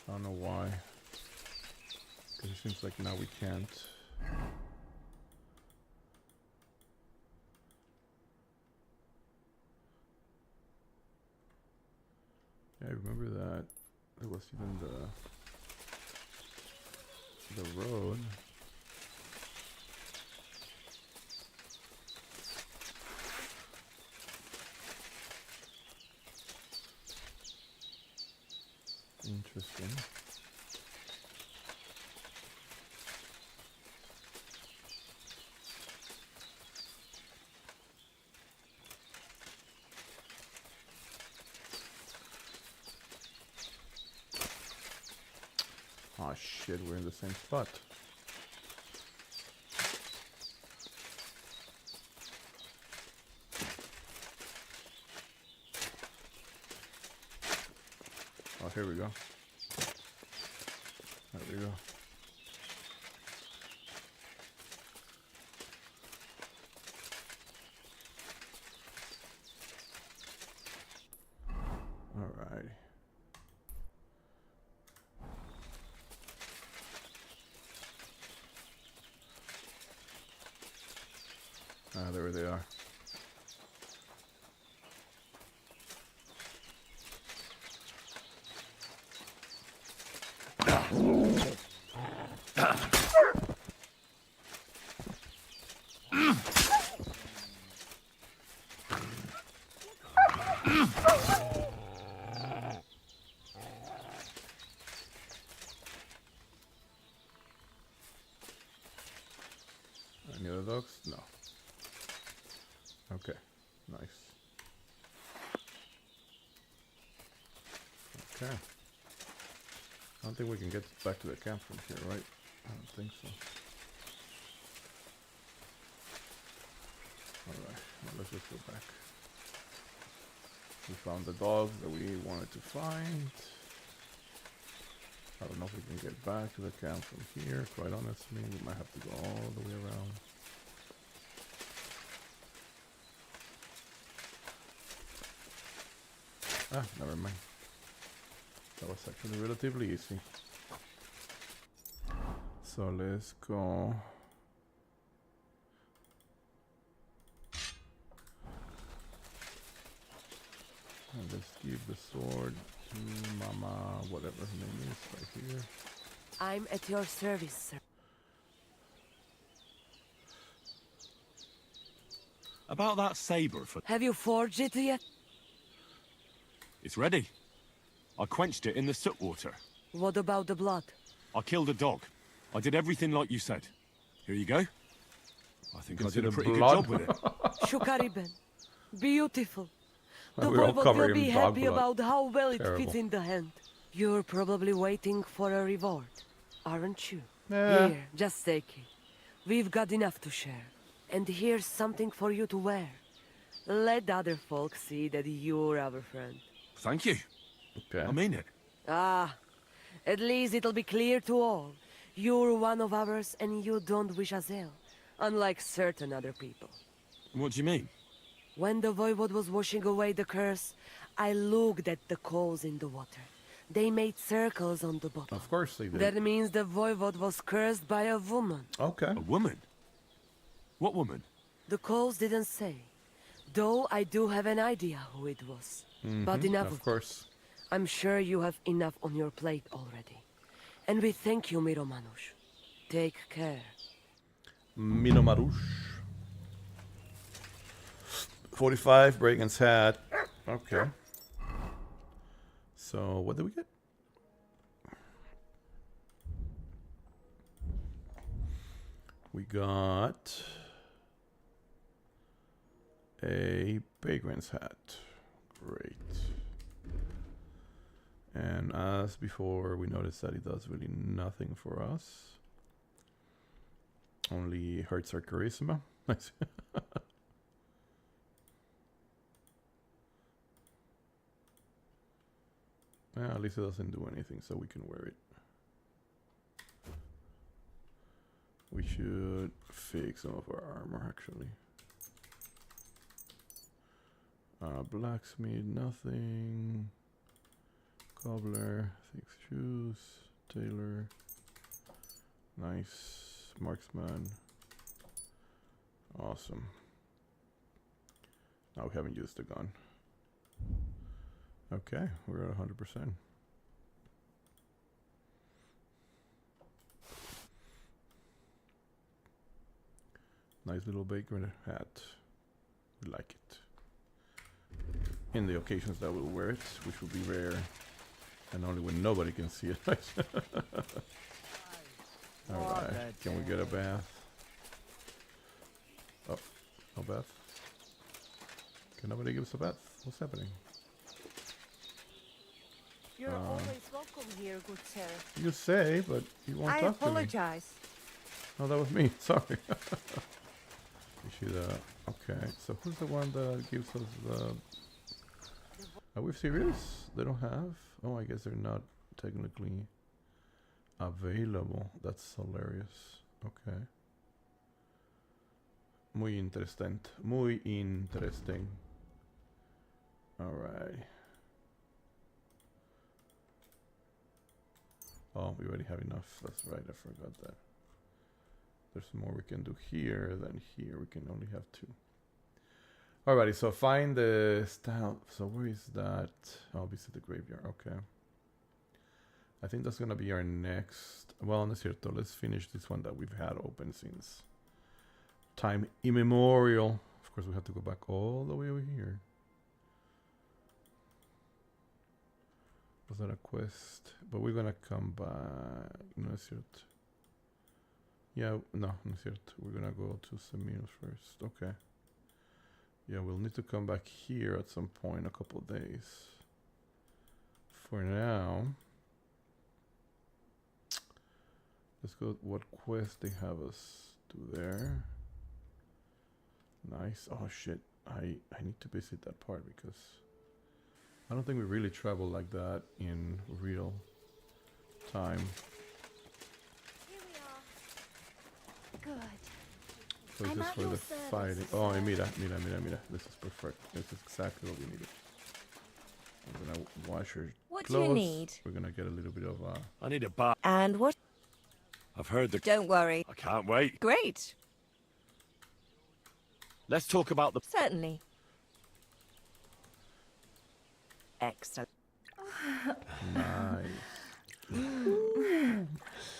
I don't know why. Because it seems like now we can't. Yeah, I remember that. There was even the road. Interesting. Oh shit, we're in the same spot. Oh, here we go. There we go. Alrighty. Ah, there they are. Any other dogs? No. Okay, nice. Okay. I don't think we can get back to the camp from here, right? I don't think so. Alright, well, let's just go back. We found the dog that we wanted to find. I don't know if we can get back to the camp from here, quite honestly. We might have to go all the way around. Ah, never mind. That was actually relatively easy. So let's go. And let's give the sword to Mama, whatever her name is, right here. I'm at your service, sir. About that saber for... Have you forged it yet? It's ready. I quenched it in the soot water. What about the blood? I killed a dog. I did everything like you said. Here you go. I think I did a pretty good job with it. Shukariben. Beautiful. The We're all voivod covered will be in dog happy blood. about how well it Terrible. fits in the hand. You're probably waiting for a reward, aren't you? Yeah. Here, just take it. We've got enough to share. And here's something for you to wear. Let other folks see that you're our friend. Thank you. Okay. I mean it. Ah, at least it'll be clear to all. You're one of ours and you don't wish us ill, unlike certain other people. What do you mean? When the voivod was washing away the curse, I looked at the coals in the water. They made circles on the bottom. Of course they did. That means the voivod was cursed by a woman. Okay. A woman? What woman? The coals didn't say, though I do have an idea who it was. But enough Of course. I'm sure you have enough on your plate already. And we thank you, Miromanush. Take care. Minomarush. 45, Bragan's hat. Okay. So, what did we get? We got a Vagrant's hat. Great. And as before, we noticed that it does really nothing for us. Only hurts our charisma. Nice. Well, at least it doesn't do anything, so we can wear it. We should fix some of our armor, actually. Blacksmith, nothing. Cobbler, fix shoes. Tailor. Nice. Marksman. Awesome. Now we haven't used the gun. Okay, we're at 100%. Nice little baker hat. We like it. In the occasions that we'll wear it, which will be rare, and only when nobody can see it. Alright, can we get a bath? Oh, no bath. Can nobody give us a bath? What's happening? You're always welcome here, good sir. You say, but you won't I talk to me. apologize. Oh, that was me. Sorry. You should, okay. So who's the one that gives us the... Are we serious? They don't have? Oh, I guess they're not technically available. That's hilarious. Okay. Muy interesting. Muy interesting. Alright. Oh, we already have enough. That's right. I forgot that. There's more we can do here than here. We can only have 2. Alrighty, so find the style. So where is that? Oh, visit the graveyard. Okay. I think that's gonna be our next. Well, no es cierto. Let's finish this one that we've had open since time immemorial. Of course, we have to go back all the way over here. Was that a quest? But we're gonna come back. No es cierto. Yeah, no es cierto. We're gonna go to Semil first. Okay. Yeah, we'll need to come back here at some point in a couple of days. For now, let's go. What quest they have us do there? Nice. Oh shit! I need to visit that part because I don't think we really travel like that in real time. Here we are. Good. So this is for the fighting. Oh, mira. This is perfect. This is exactly what we needed. I'm gonna wash her What clothes. do you need? We're gonna get a little bit of I need a bath. And what? I've heard the... Don't worry. I can't wait. Great. Let's talk about the... Certainly. Excellent. nice.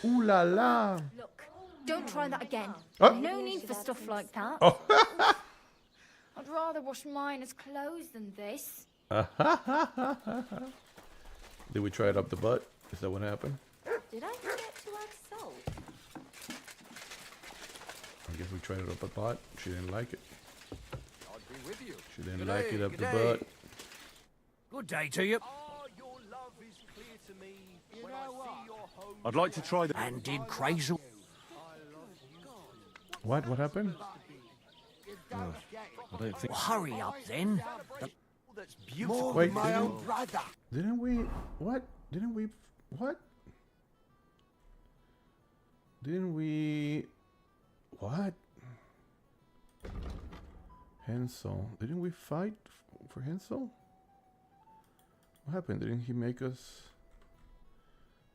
Ooh la la. Look, don't try that again. Oh. No need for stuff like that. Oh. I'd rather wash mine as clothes than this. Did we try it up the butt? Is that what happened? Did I forget to add salt? I guess we tried it up the butt. She didn't like it. I'll be with you. She didn't Good like day, it up good the day. butt. Good day to you. Your love is clear to me when I see your home. I'd like to try the... And did Crazel... What? What happened? I don't think... Hurry up, then. That's beautiful. Wait, my own brother. Didn't we? What? Didn't we? What? Didn't we? What? Hansel. Didn't we fight for Hansel? What happened? Didn't he make us?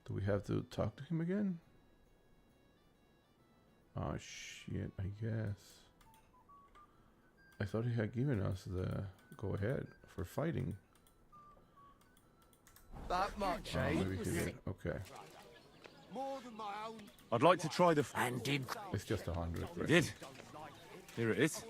Do we have to talk to him again? Oh shit, I guess. I thought he had given us the go ahead for fighting. That much, Oh, eh? maybe he did. Okay. More than my own. I'd like to try the... And did... It's just 100. You did. Here it is.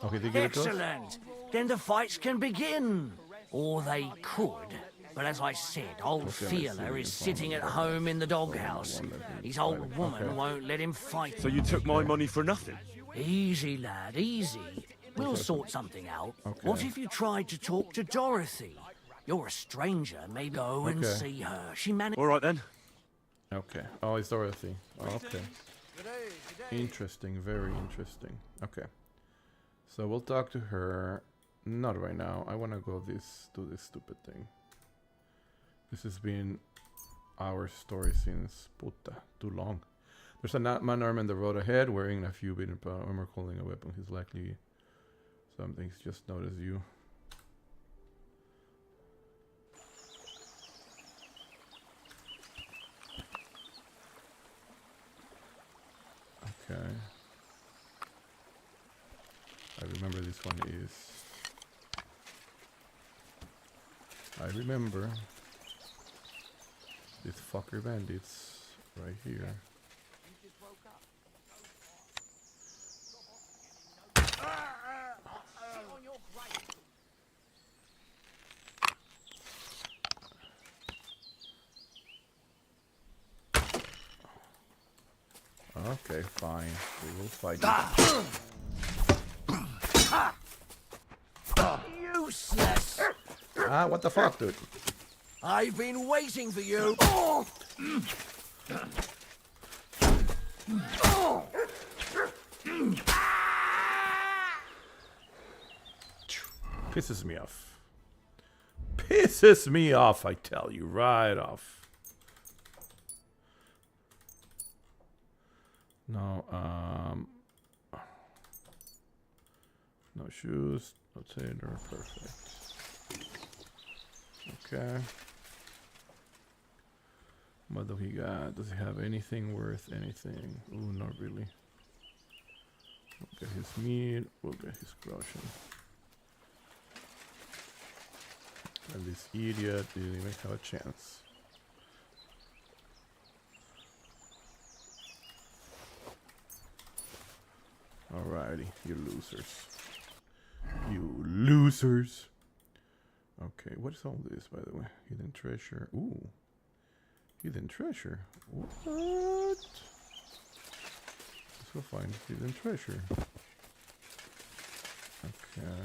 Okay, they give it to us? Excellent. Then the fights can begin. Or they could. But as I said, old Okay, let's Fiala see. is sitting at home in the doghouse. His old woman Okay. won't let him fight. So you took my money for nothing? Easy, lad, easy. We'll sort something out. Okay. What if you tried to talk to Dorothy? You're a stranger. Maybe go and Okay. see her. She managed... All right, then. Okay. Oh, it's Dorothy. Oh, okay. Interesting. Very interesting. Okay. So we'll talk to her. Not right now. I want to go do this stupid thing. This has been our story since puta, too long. There's a man armed on the road ahead, wearing a few bit of armor, holding a weapon. He's likely something's just noticed you. Okay. I remember this one is... I remember these fucker bandits right here. Okay, fine. We will fight you. Useless! Ah, what the fuck, dude? I've been waiting for you! Pisses me off. Pisses me off, I tell you, right off. No, no shoes, no tailor, perfect. Okay. What do he got? Does he have anything worth anything? Ooh, not really. We'll get his meat, we'll get his groschen. And this idiot didn't even have a chance. Alrighty, you losers. You losers! Okay, what is all this, by the way? Hidden treasure. Ooh. Hidden treasure. What? Let's go find hidden treasure. Okay.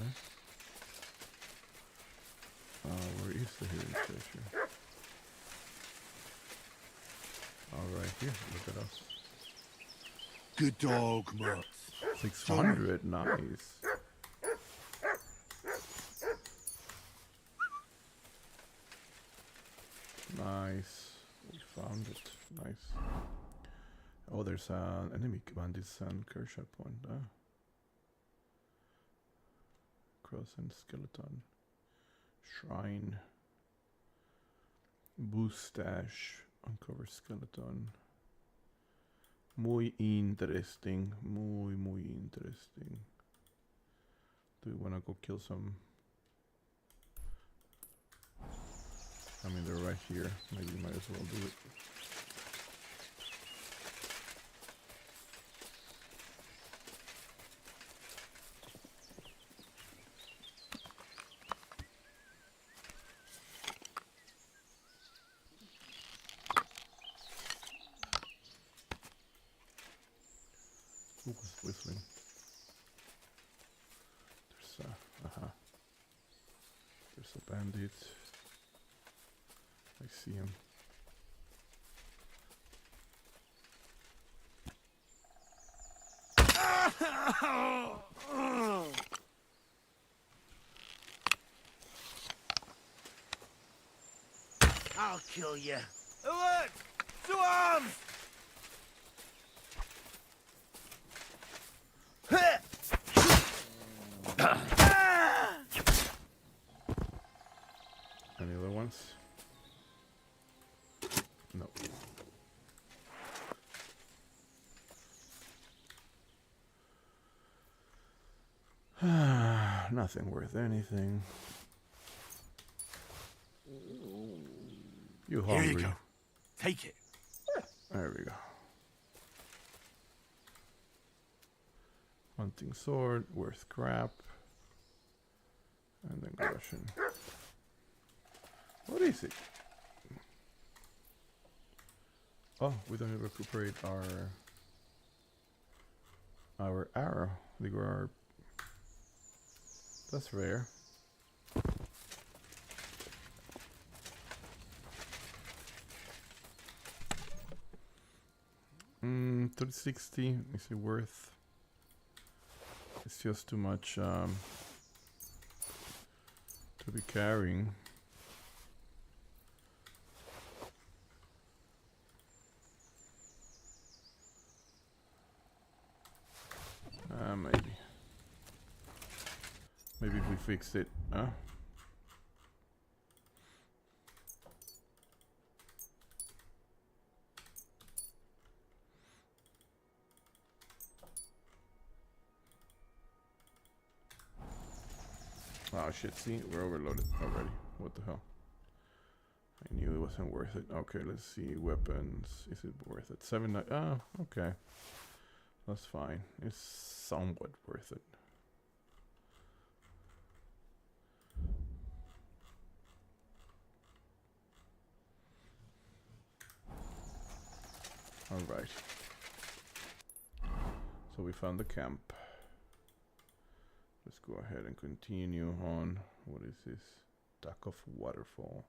Where is the hidden treasure? Alright, here, look at us. Good dog, Mutt. 600, nice. Nice. We found it. Nice. Oh, there's an enemy bandits and Kershaw point. Cross and skeleton. Shrine. Boostash. Uncover skeleton. Muy interesting. Muy interesting. Do we want to go kill some? I mean, they're right here. Maybe might as well do it. Who was whistling? There's a bandit. I see him. I'll kill you. Alert! To arms! Any other ones? No. Nothing worth anything. You hungry? Here you go. Take it. There we go. Hunting sword, worth crap. And then Russian. What is it? Oh, we don't even recuperate our arrow. That's rare. 360. Is it worth? It's just too much to be carrying. fixed it. Huh? Oh shit, see, we're overloaded already. What the hell? I knew it wasn't worth it. Okay, let's see. Weapons. Is it worth it? 7. Okay. That's fine. It's somewhat worth it. Alright. So we found the camp. Let's go ahead and continue on. What is this? Duck of Waterfall.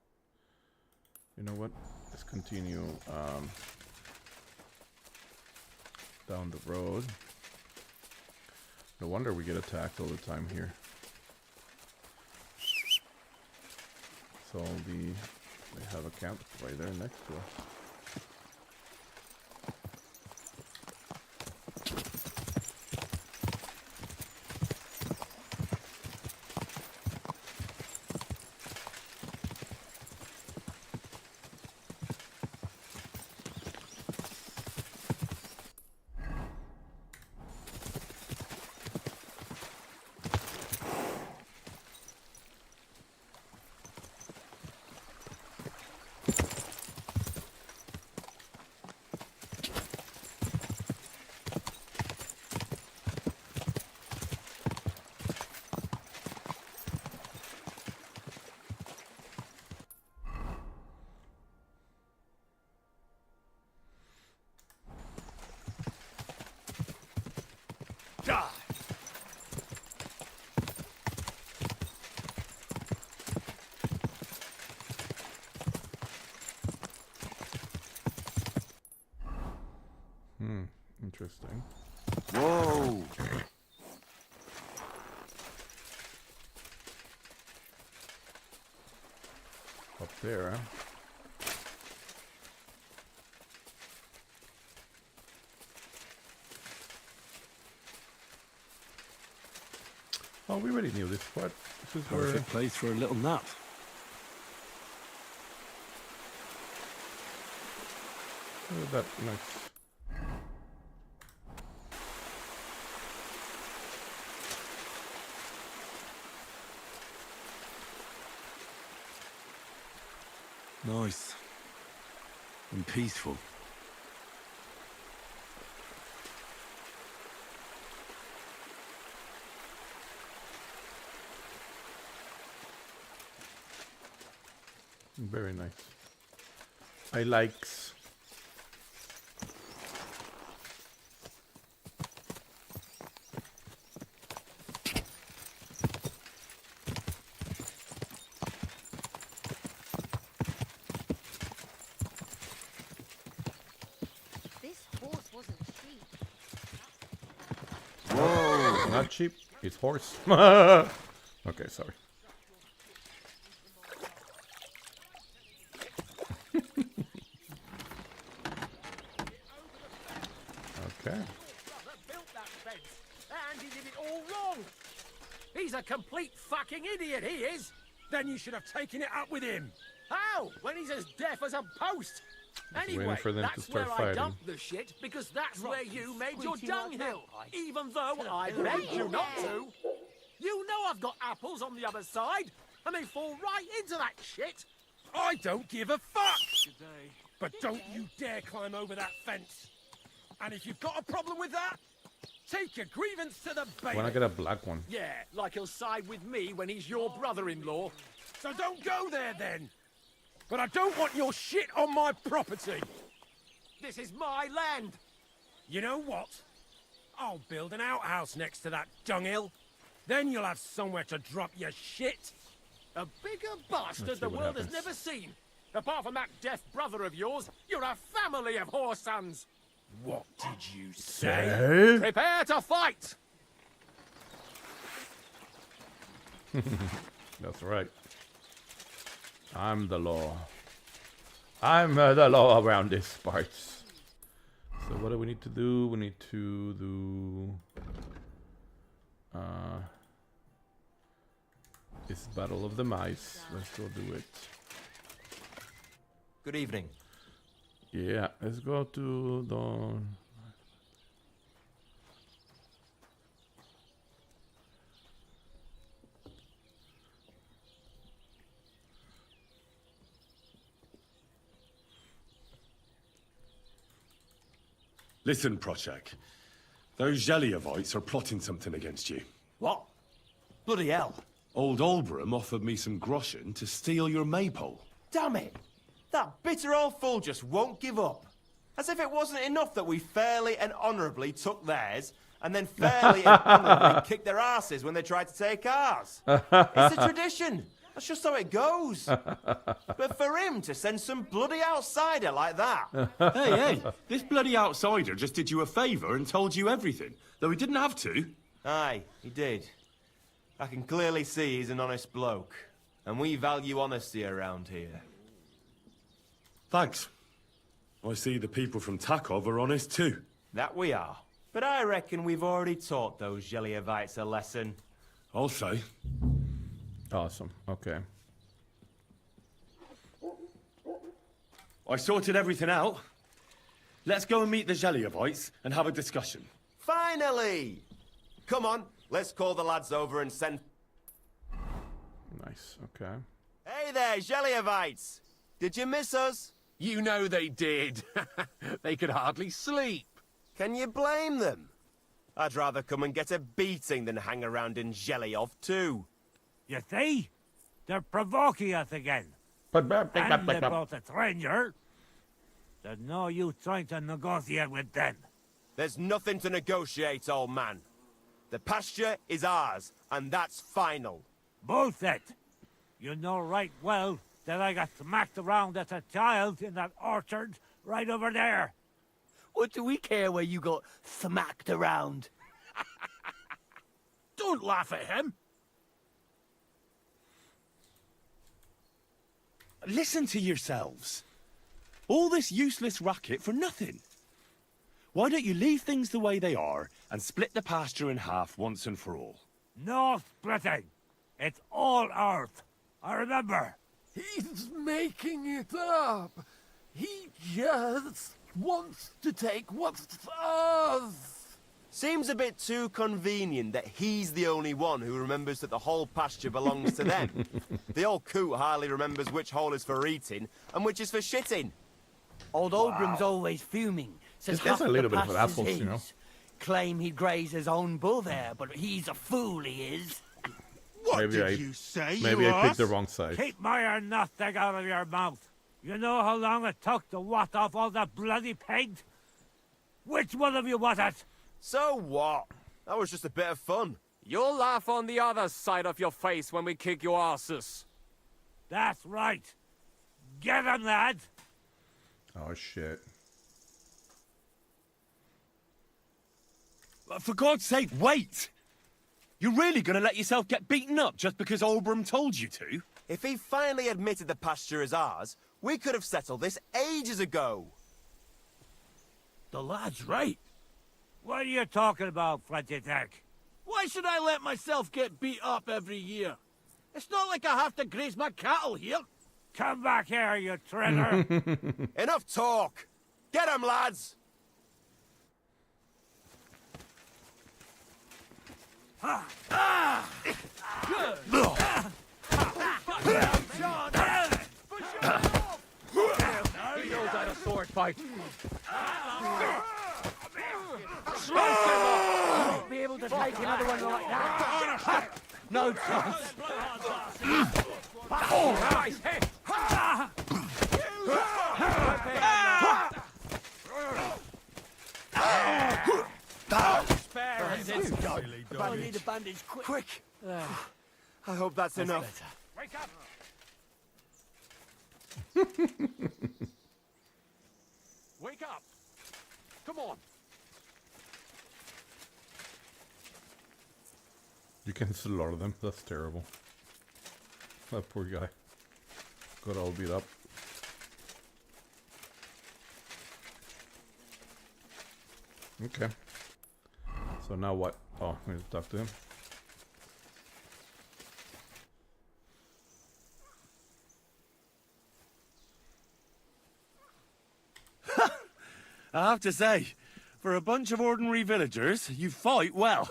You know what? Let's continue down the road. No wonder we get attacked all the time here. So they have a camp right there next to us. Interesting. Whoa! Up there, huh? Oh, we already knew this spot. This is Perfect place for a little nap. Look at that nice. Nice. And peaceful. Very nice. I likes. Not cheap, it's horse. Okay, sorry. Okay. And he did it all wrong. He's a complete fucking idiot, he is. Then you should have taken it up with him. How? When he's as deaf as a post. Waiting Anyway, for them to that's start where I fighting. dumped the shit, because that's where you made your squeaky like dunghill. that, Even though I begged you not to. You know I've got apples on the other side, and they fall right into that shit. I don't give a fuck. But don't you dare climb over that fence. And if you've got a problem with that, take your grievance to the Why bailiff. not get a black one? Yeah, like he'll side with me when he's your brother-in-law. So don't go there then. But I don't want your shit on my property. This is my land. You know what? I'll build an outhouse next to that dunghill. Then you'll have somewhere to drop your shit. A bigger bastard Let's see the what world happens. has never seen. Apart from that deaf brother of yours, you're a family of whore sons. What did you say? Prepare to fight! That's right. I'm the law. I'm the law around these parts. So what do we need to do? We need to do... It's Battle of the Mice. Let's go do it. Good evening. Yeah, let's go to the... Listen, Prochek. Those Zheliovites are plotting something against you. What? Bloody hell. Old Olbram offered me some groschen to steal your maypole. Damn it! That bitter old fool just won't give up. As if it wasn't enough that we fairly and honourably took theirs, and then fairly and honourably kicked their asses when they tried to take ours. It's a tradition. That's just how it goes. But for him to send some bloody outsider like that... Hey, this bloody outsider just did you a favour and told you everything, though he didn't have to. Aye, he did. I can clearly see he's an honest bloke, and we value honesty around here. Thanks. I see the people from Takov are honest too. That we are. But I reckon we've already taught those Zheliovites a lesson. I'll say. Awesome. Okay. I sorted everything out. Let's go and meet the Zheliovites and have a discussion. Finally! Come on, let's call the lads over and send... Nice. Okay. Hey there, Zheliovites! Did you miss us? You know they did. They could hardly sleep. Can you blame them? I'd rather come and get a beating than hang around in Zheliov too. You see? They're provoking us again. And they brought a stranger. There's no use trying to negotiate with them. There's nothing to negotiate, old man. The pasture is ours, and that's final. Bullshit! You know right well that I got smacked around as a child in that orchard right over there. What do we care where you got smacked around? Don't laugh at him. Listen to yourselves. All this useless racket for nothing. Why don't you leave things the way they are and split the pasture in half once and for all? No splitting. It's all ours. I remember. He's making it up. He just wants to take what's ours. Seems a bit too convenient that he's the only one who remembers that the whole pasture belongs to them. The old coot hardly remembers which hole is for eating and which is for shitting. Old Oldram's always fuming. Says This guy's half a little the bit of an pasture's asshole, you know. his. Claim he'd graze his own bull there, but he's a fool, he is. Maybe I picked the wrong side. Keep my nothing out of your mouth. You know how long it took to wash off all that bloody paint? Which one of you was it? So what? That was just a bit of fun. You'll laugh on the other side of your face when we kick your asses. That's right. Get him, lad. Oh shit. For God's sake, wait! You're really gonna let yourself get beaten up just because Olbram told you to? If he finally admitted the pasture is ours, we could have settled this ages ago. The lad's right. What are you talking about, Flinty-Dick? Why should I let myself get beat up every year? It's not like I have to graze my cattle here. Come back here, you traitor. Enough talk. Get him, lads. He knows how to sword fight. Won't be able to take another one like that. No chance. Oh, nice hit. I need a bandage quick. I hope that's enough. Wake up. Wake up. Come on. You can slaughter them. That's terrible. That poor guy. Got all beat up. Okay. So now what? Oh, we have to talk to him. I have to say, for a bunch of ordinary villagers, you fight well.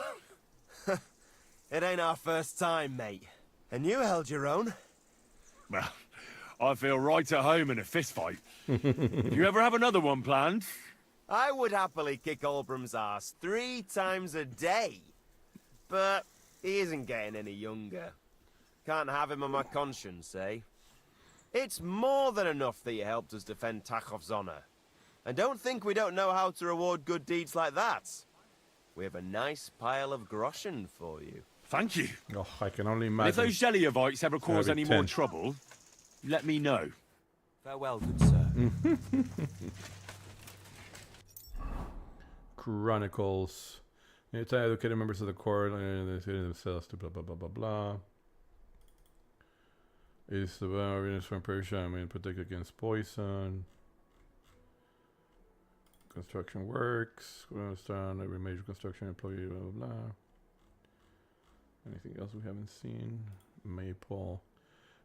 It ain't our first time, mate. And you held your own. Well, I feel right at home in a fist fight. If you ever have another one planned... I would happily kick Olbram's ass 3 times a day. But he isn't getting any younger. Can't have him on my conscience, eh? It's more than enough that you helped us defend Tachov's honor. And don't think we don't know how to reward good deeds like that. We have a nice pile of groschen for you. Thank you. Oh, I can only And imagine. if those Jelliavites ever cause Maybe any more 10. trouble, let me know. Farewell, good sir. Chronicles. It's educated members of the court and they say themselves to blah blah blah blah blah. Is the evidence from Persia, I mean, protect against poison. Construction works. We understand every major construction employee, blah blah blah. Anything else we haven't seen? Maple.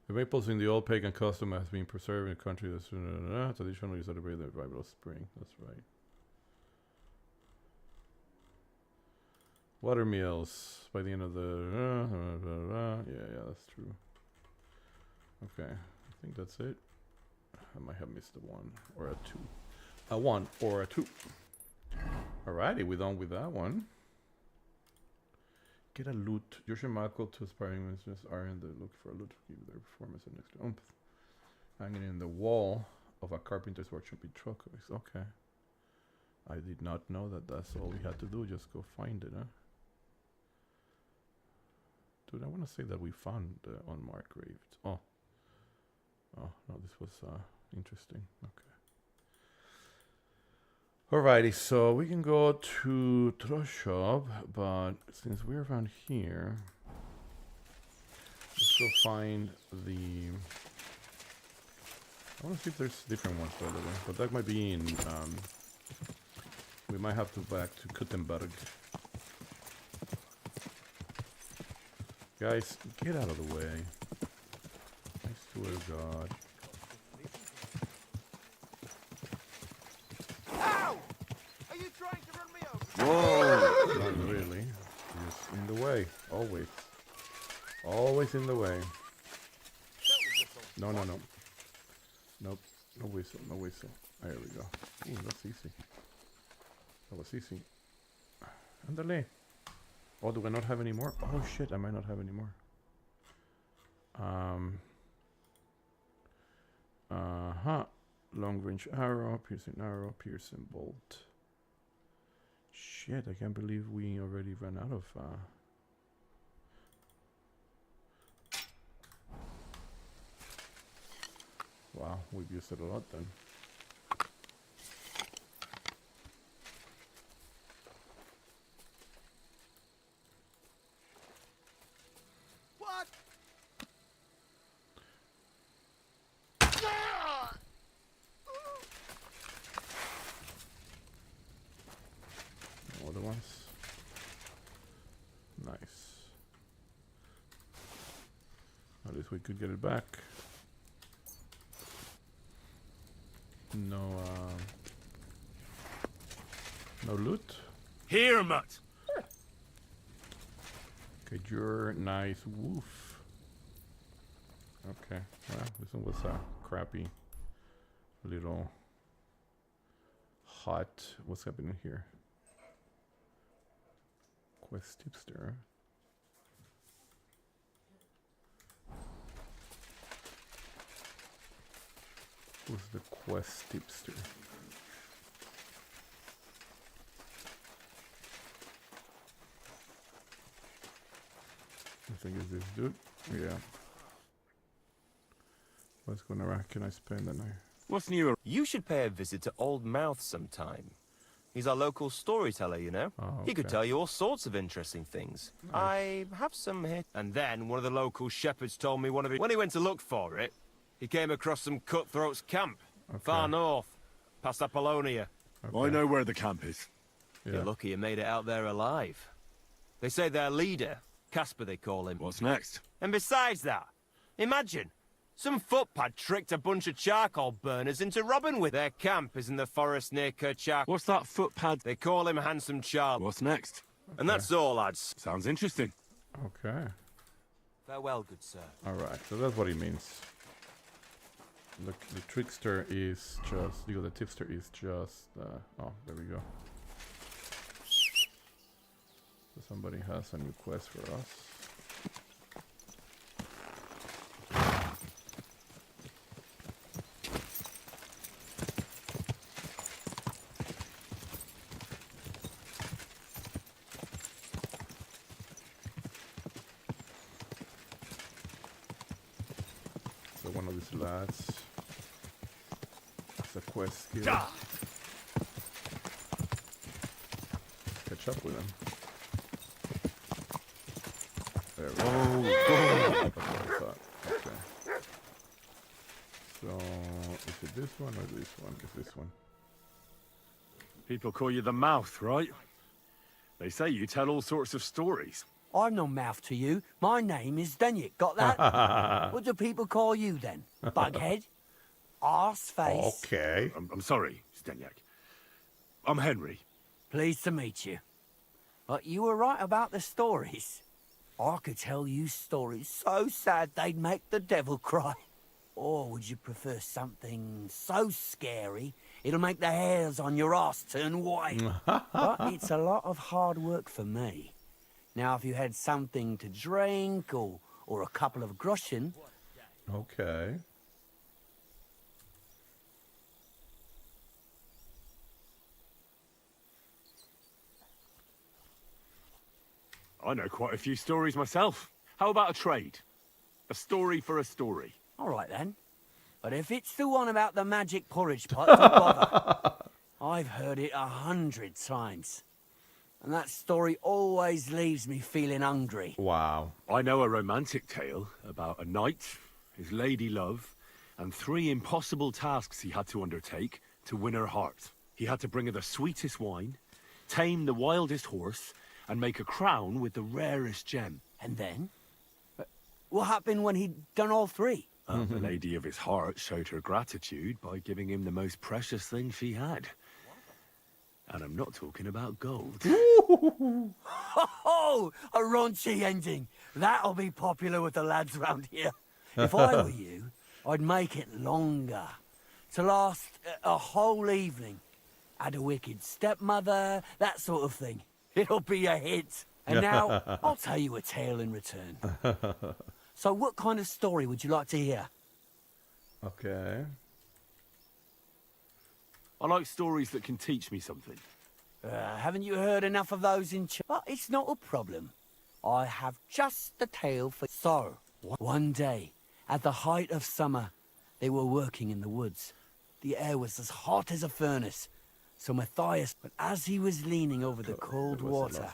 The maples in the old pagan custom has been preserved in the country that's traditionally celebrate the arrival of spring. That's right. Water meals by the end of the yeah, that's true. Okay, I think that's it. I might have missed a 1 or a 2. A 1 or a 2. Alrighty, we're done with that one. Get a loot. Use your Michael to aspiring ministers are in the look for a loot to give their performance an extra oomph. Hanging in the wall of a carpenter's workshop in Trocois. Okay. I did not know that that's all we had to do. Just go find it, huh? Dude, I want to say that we found the unmarked grave. Oh. Oh, no, this was interesting. Okay. Alrighty, so we can go to Troshov, but since we're around here, let's go find the... I want to see if there's different ones, by the way, but that might be in... we might have to go back to Kuttenberg. Guys, get out of the way. I swear to God. Ow! Are you trying to run me over? Whoa! Not really. Just in the way. Always. Always in the way. No, no, no. Nope. No whistle. No whistle. There we go. Ooh, that's easy. That was easy. Andale. Oh, do I not have any more? Oh shit, I might not have any more. Long range arrow, piercing bolt. Shit, I can't believe we already ran out of wow, we've used it a lot then. What? Other ones. Nice. At least we could get it back. No, no loot. Here, mutt. Okay, you're nice. Woof. Okay, well, this one was crappy. A little hot. What's happening here? Quest tipster. Who's the quest tipster? I think it's this dude. Yeah. What's going on? Can I spend that night? What's new? You should pay a visit to Old Mouth sometime. He's our local storyteller, you know. Oh, He could okay. tell you all sorts of interesting things. Nice. I have some here. And then one of the local shepherds told me when he went to look for it, he came across some cutthroats' camp. Far north, past Apollonia. I know where the camp is. You're lucky you made it out there alive. They say their leader, Casper they call him. What's next? And besides that, imagine, Some footpad tricked a bunch of charcoal burners into robbing with. Their camp is in the forest near Kerchak. What's that footpad? They call him Handsome Charles. What's next? And that's all, lads. Sounds interesting. Okay. Farewell, good sir. Alright, so that's what he means. Look, the trickster is just... the tipster is just... oh, there we go. So somebody has a new quest for us. So one of these lads has a quest skill. Catch up with him. There we go. That's what I thought. Okay. So, is it this one or this one? It's this one. People call you the Mouth, right? They say you tell all sorts of stories. I'm no mouth to you. My name is Denyek. Got that? What do people call you then? Bughead? Arseface? Okay. I'm sorry, Stenyak. I'm Henry. Pleased to meet you. But you were right about the stories. I could tell you stories so sad they'd make the devil cry. Or would you prefer something so scary it'll make the hairs on your ass turn white? But it's a lot of hard work for me. Now, if you had something to drink or a couple of groschen... Okay. I know quite a few stories myself. How about a trade? A story for a story. All right, then. But if it's the one about the magic porridge pot, don't bother. I've heard it 100 times. And that story always leaves me feeling hungry. Wow. I know a romantic tale about a knight, his lady love, and 3 impossible tasks he had to undertake to win her heart. He had to bring her the sweetest wine, tame the wildest horse, and make a crown with the rarest gem. And then? What happened when he'd done all 3? The lady of his heart showed her gratitude by giving him the most precious thing she had. And I'm not talking about gold. Oh, a raunchy ending. That'll be popular with the lads round here. If I were you, I'd make it longer. To last a whole evening. Add a wicked stepmother, that sort of thing. It'll be a hit. And now, I'll tell you a tale in return. So what kind of story would you like to hear? Okay. I like stories that can teach me something. Haven't you heard enough of those in But it's not a problem. I have just the tale for... So, one day, at the height of summer, they were working in the woods. The air was as hot as a furnace. So Matthias, but as he was leaning over the cold water,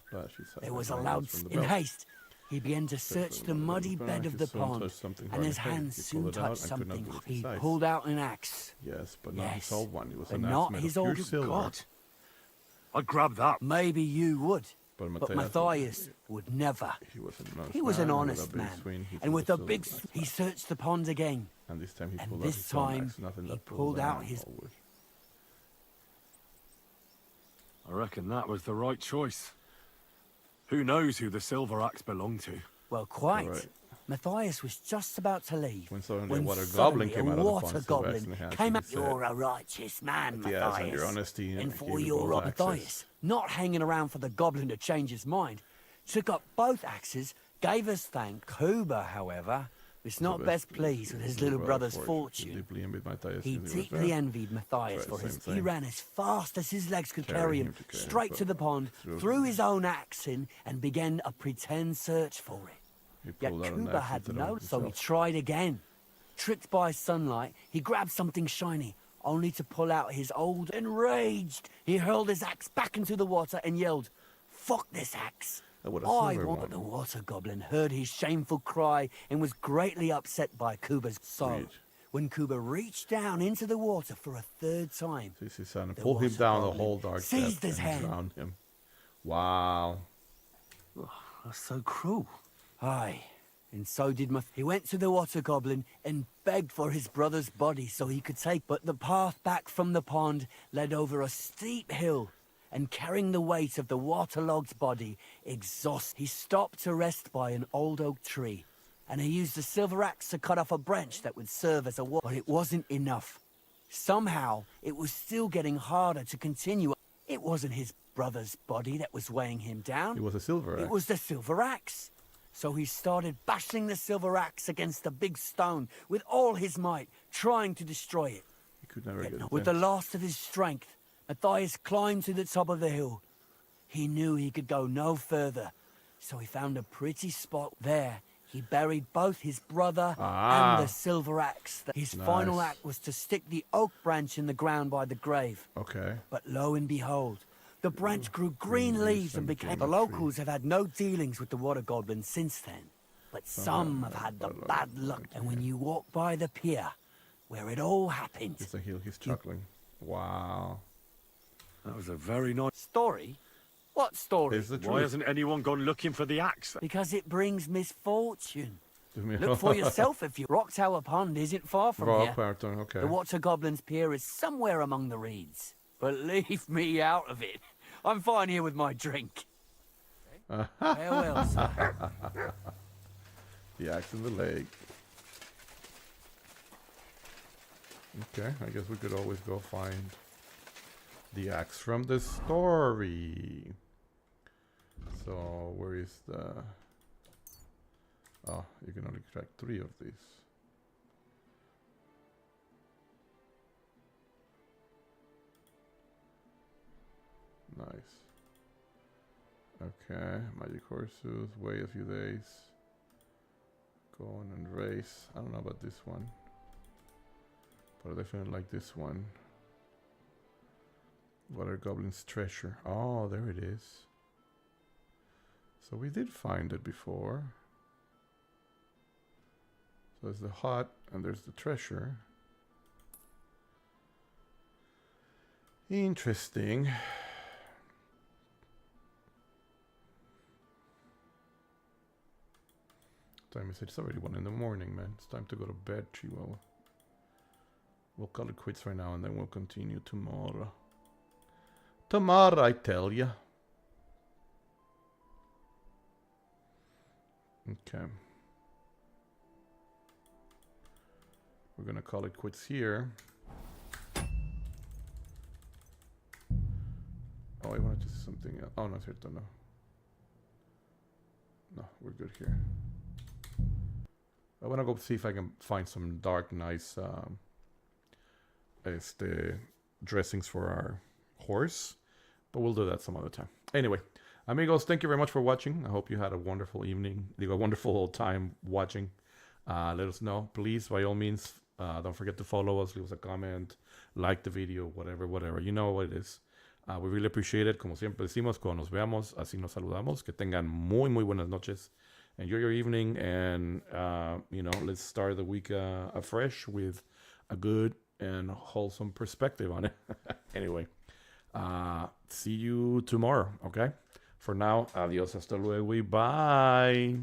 there was a loud... In haste, he began to search the muddy bed of the pond, and his hands soon touched something. He pulled out an axe. Yes, but not his old one. It was but an not axe made his of pure old silver. God. I'd grab that. Maybe you would. But Matthias would never. He was An honest man. And with a big... He searched the pond again. And this time he and pulled this out his own time axe, nothing he that pulled out his... I reckon that was the right choice. Who knows who the silver axe belonged to? Well, quite. Right. Matthias was just about to leave when suddenly a water goblin came out of the water goblin came up. You're a righteous man, Matthias. Your honesty and for your Matthias, not hanging around for the goblin to change his mind, took up both axes, gave us thanks. Kuba, however, was not best pleased with his little brother's fortune. He deeply envied Matthias for his... He ran as fast as his legs could carry him, straight to the pond, threw his own axe in, and began a pretend search for it. Yet Kuba had no, so he tried again. Tricked by sunlight, he grabbed something shiny, only to pull out his old... Enraged, he hurled his axe back into the water and yelled, "Fuck this axe! I want..." The water goblin heard his shameful cry and was greatly upset by Kuba's soul. When Kuba reached down into the water for a 3rd time, pull him down the whole dark seized his hand. Drowned him. Wow. Oh, that's so cruel. Aye. And so did He went to the water goblin and begged for his brother's body so he could take. But the path back from the pond led over a steep hill, and carrying the weight of the waterlogged body, exhausted, he stopped to rest by an old oak tree. And he used a silver axe to cut off a branch that would serve as a wall. But it wasn't enough. Somehow, it was still getting harder to continue. It wasn't his brother's body that was weighing him down. It was a silver axe. It was the silver axe. So he started bashing the silver axe against the big stone with all his might, trying to destroy it. He could never get it. With the last of his strength, Matthias climbed to the top of the hill. He knew he could go no further, so he found a pretty spot there. He buried both his brother and the silver axe. His final act was to stick the oak branch in the ground by the grave. Okay. But lo and behold, the branch grew green leaves and became... The locals have had no dealings with the water goblin since then. But some have had the bad luck. And when you walk by the pier, where it all happened... It's a hill, he's chuckling. Wow. That was a very nice... Story? What story? Why hasn't anyone gone looking for the axe? Because it brings misfortune. me- Look for yourself if you... Rock Tower Pond isn't far from here. Okay. The Water Goblin's Pier is somewhere among the reeds. But leave me out of it. I'm fine here with my drink. Farewell, sir. The axe in the lake. Okay, I guess we could always go find the axe from the story. So, where is the... Oh, you can only extract 3 of these. Nice. Okay, magic horseshoes, wait a few days. Go on and race. I don't know about this one, but I definitely like this one. Water Goblin's treasure. Oh, there it is. So we did find it before. So there's the hut and there's the treasure. Interesting. Time is it's already 1 in the morning, man. It's time to go to bed, Chihuahua. We'll call it quits right now and then we'll continue tomorrow. Tomorrow, I tell ya. Okay. We're gonna call it quits here. Oh, I wanted to see something else. Oh, no, cierto, no. No, we're good here. I want to go see if I can find some dark, nice dressings for our horse. But we'll do that some other time. Anyway, amigos, thank you very much for watching. I hope you had a wonderful evening. A wonderful time watching. Let us know. Please, by all means, don't forget to follow us. Leave us a comment. Like the video. Whatever. You know what it is. We really appreciate it. Como siempre decimos, cuando nos veamos, así nos saludamos. Que tengan muy buenas noches. Enjoy your evening, and let's start the week afresh with a good and wholesome perspective on it. Anyway, see you tomorrow, okay? For now, adios, hasta luego, bye.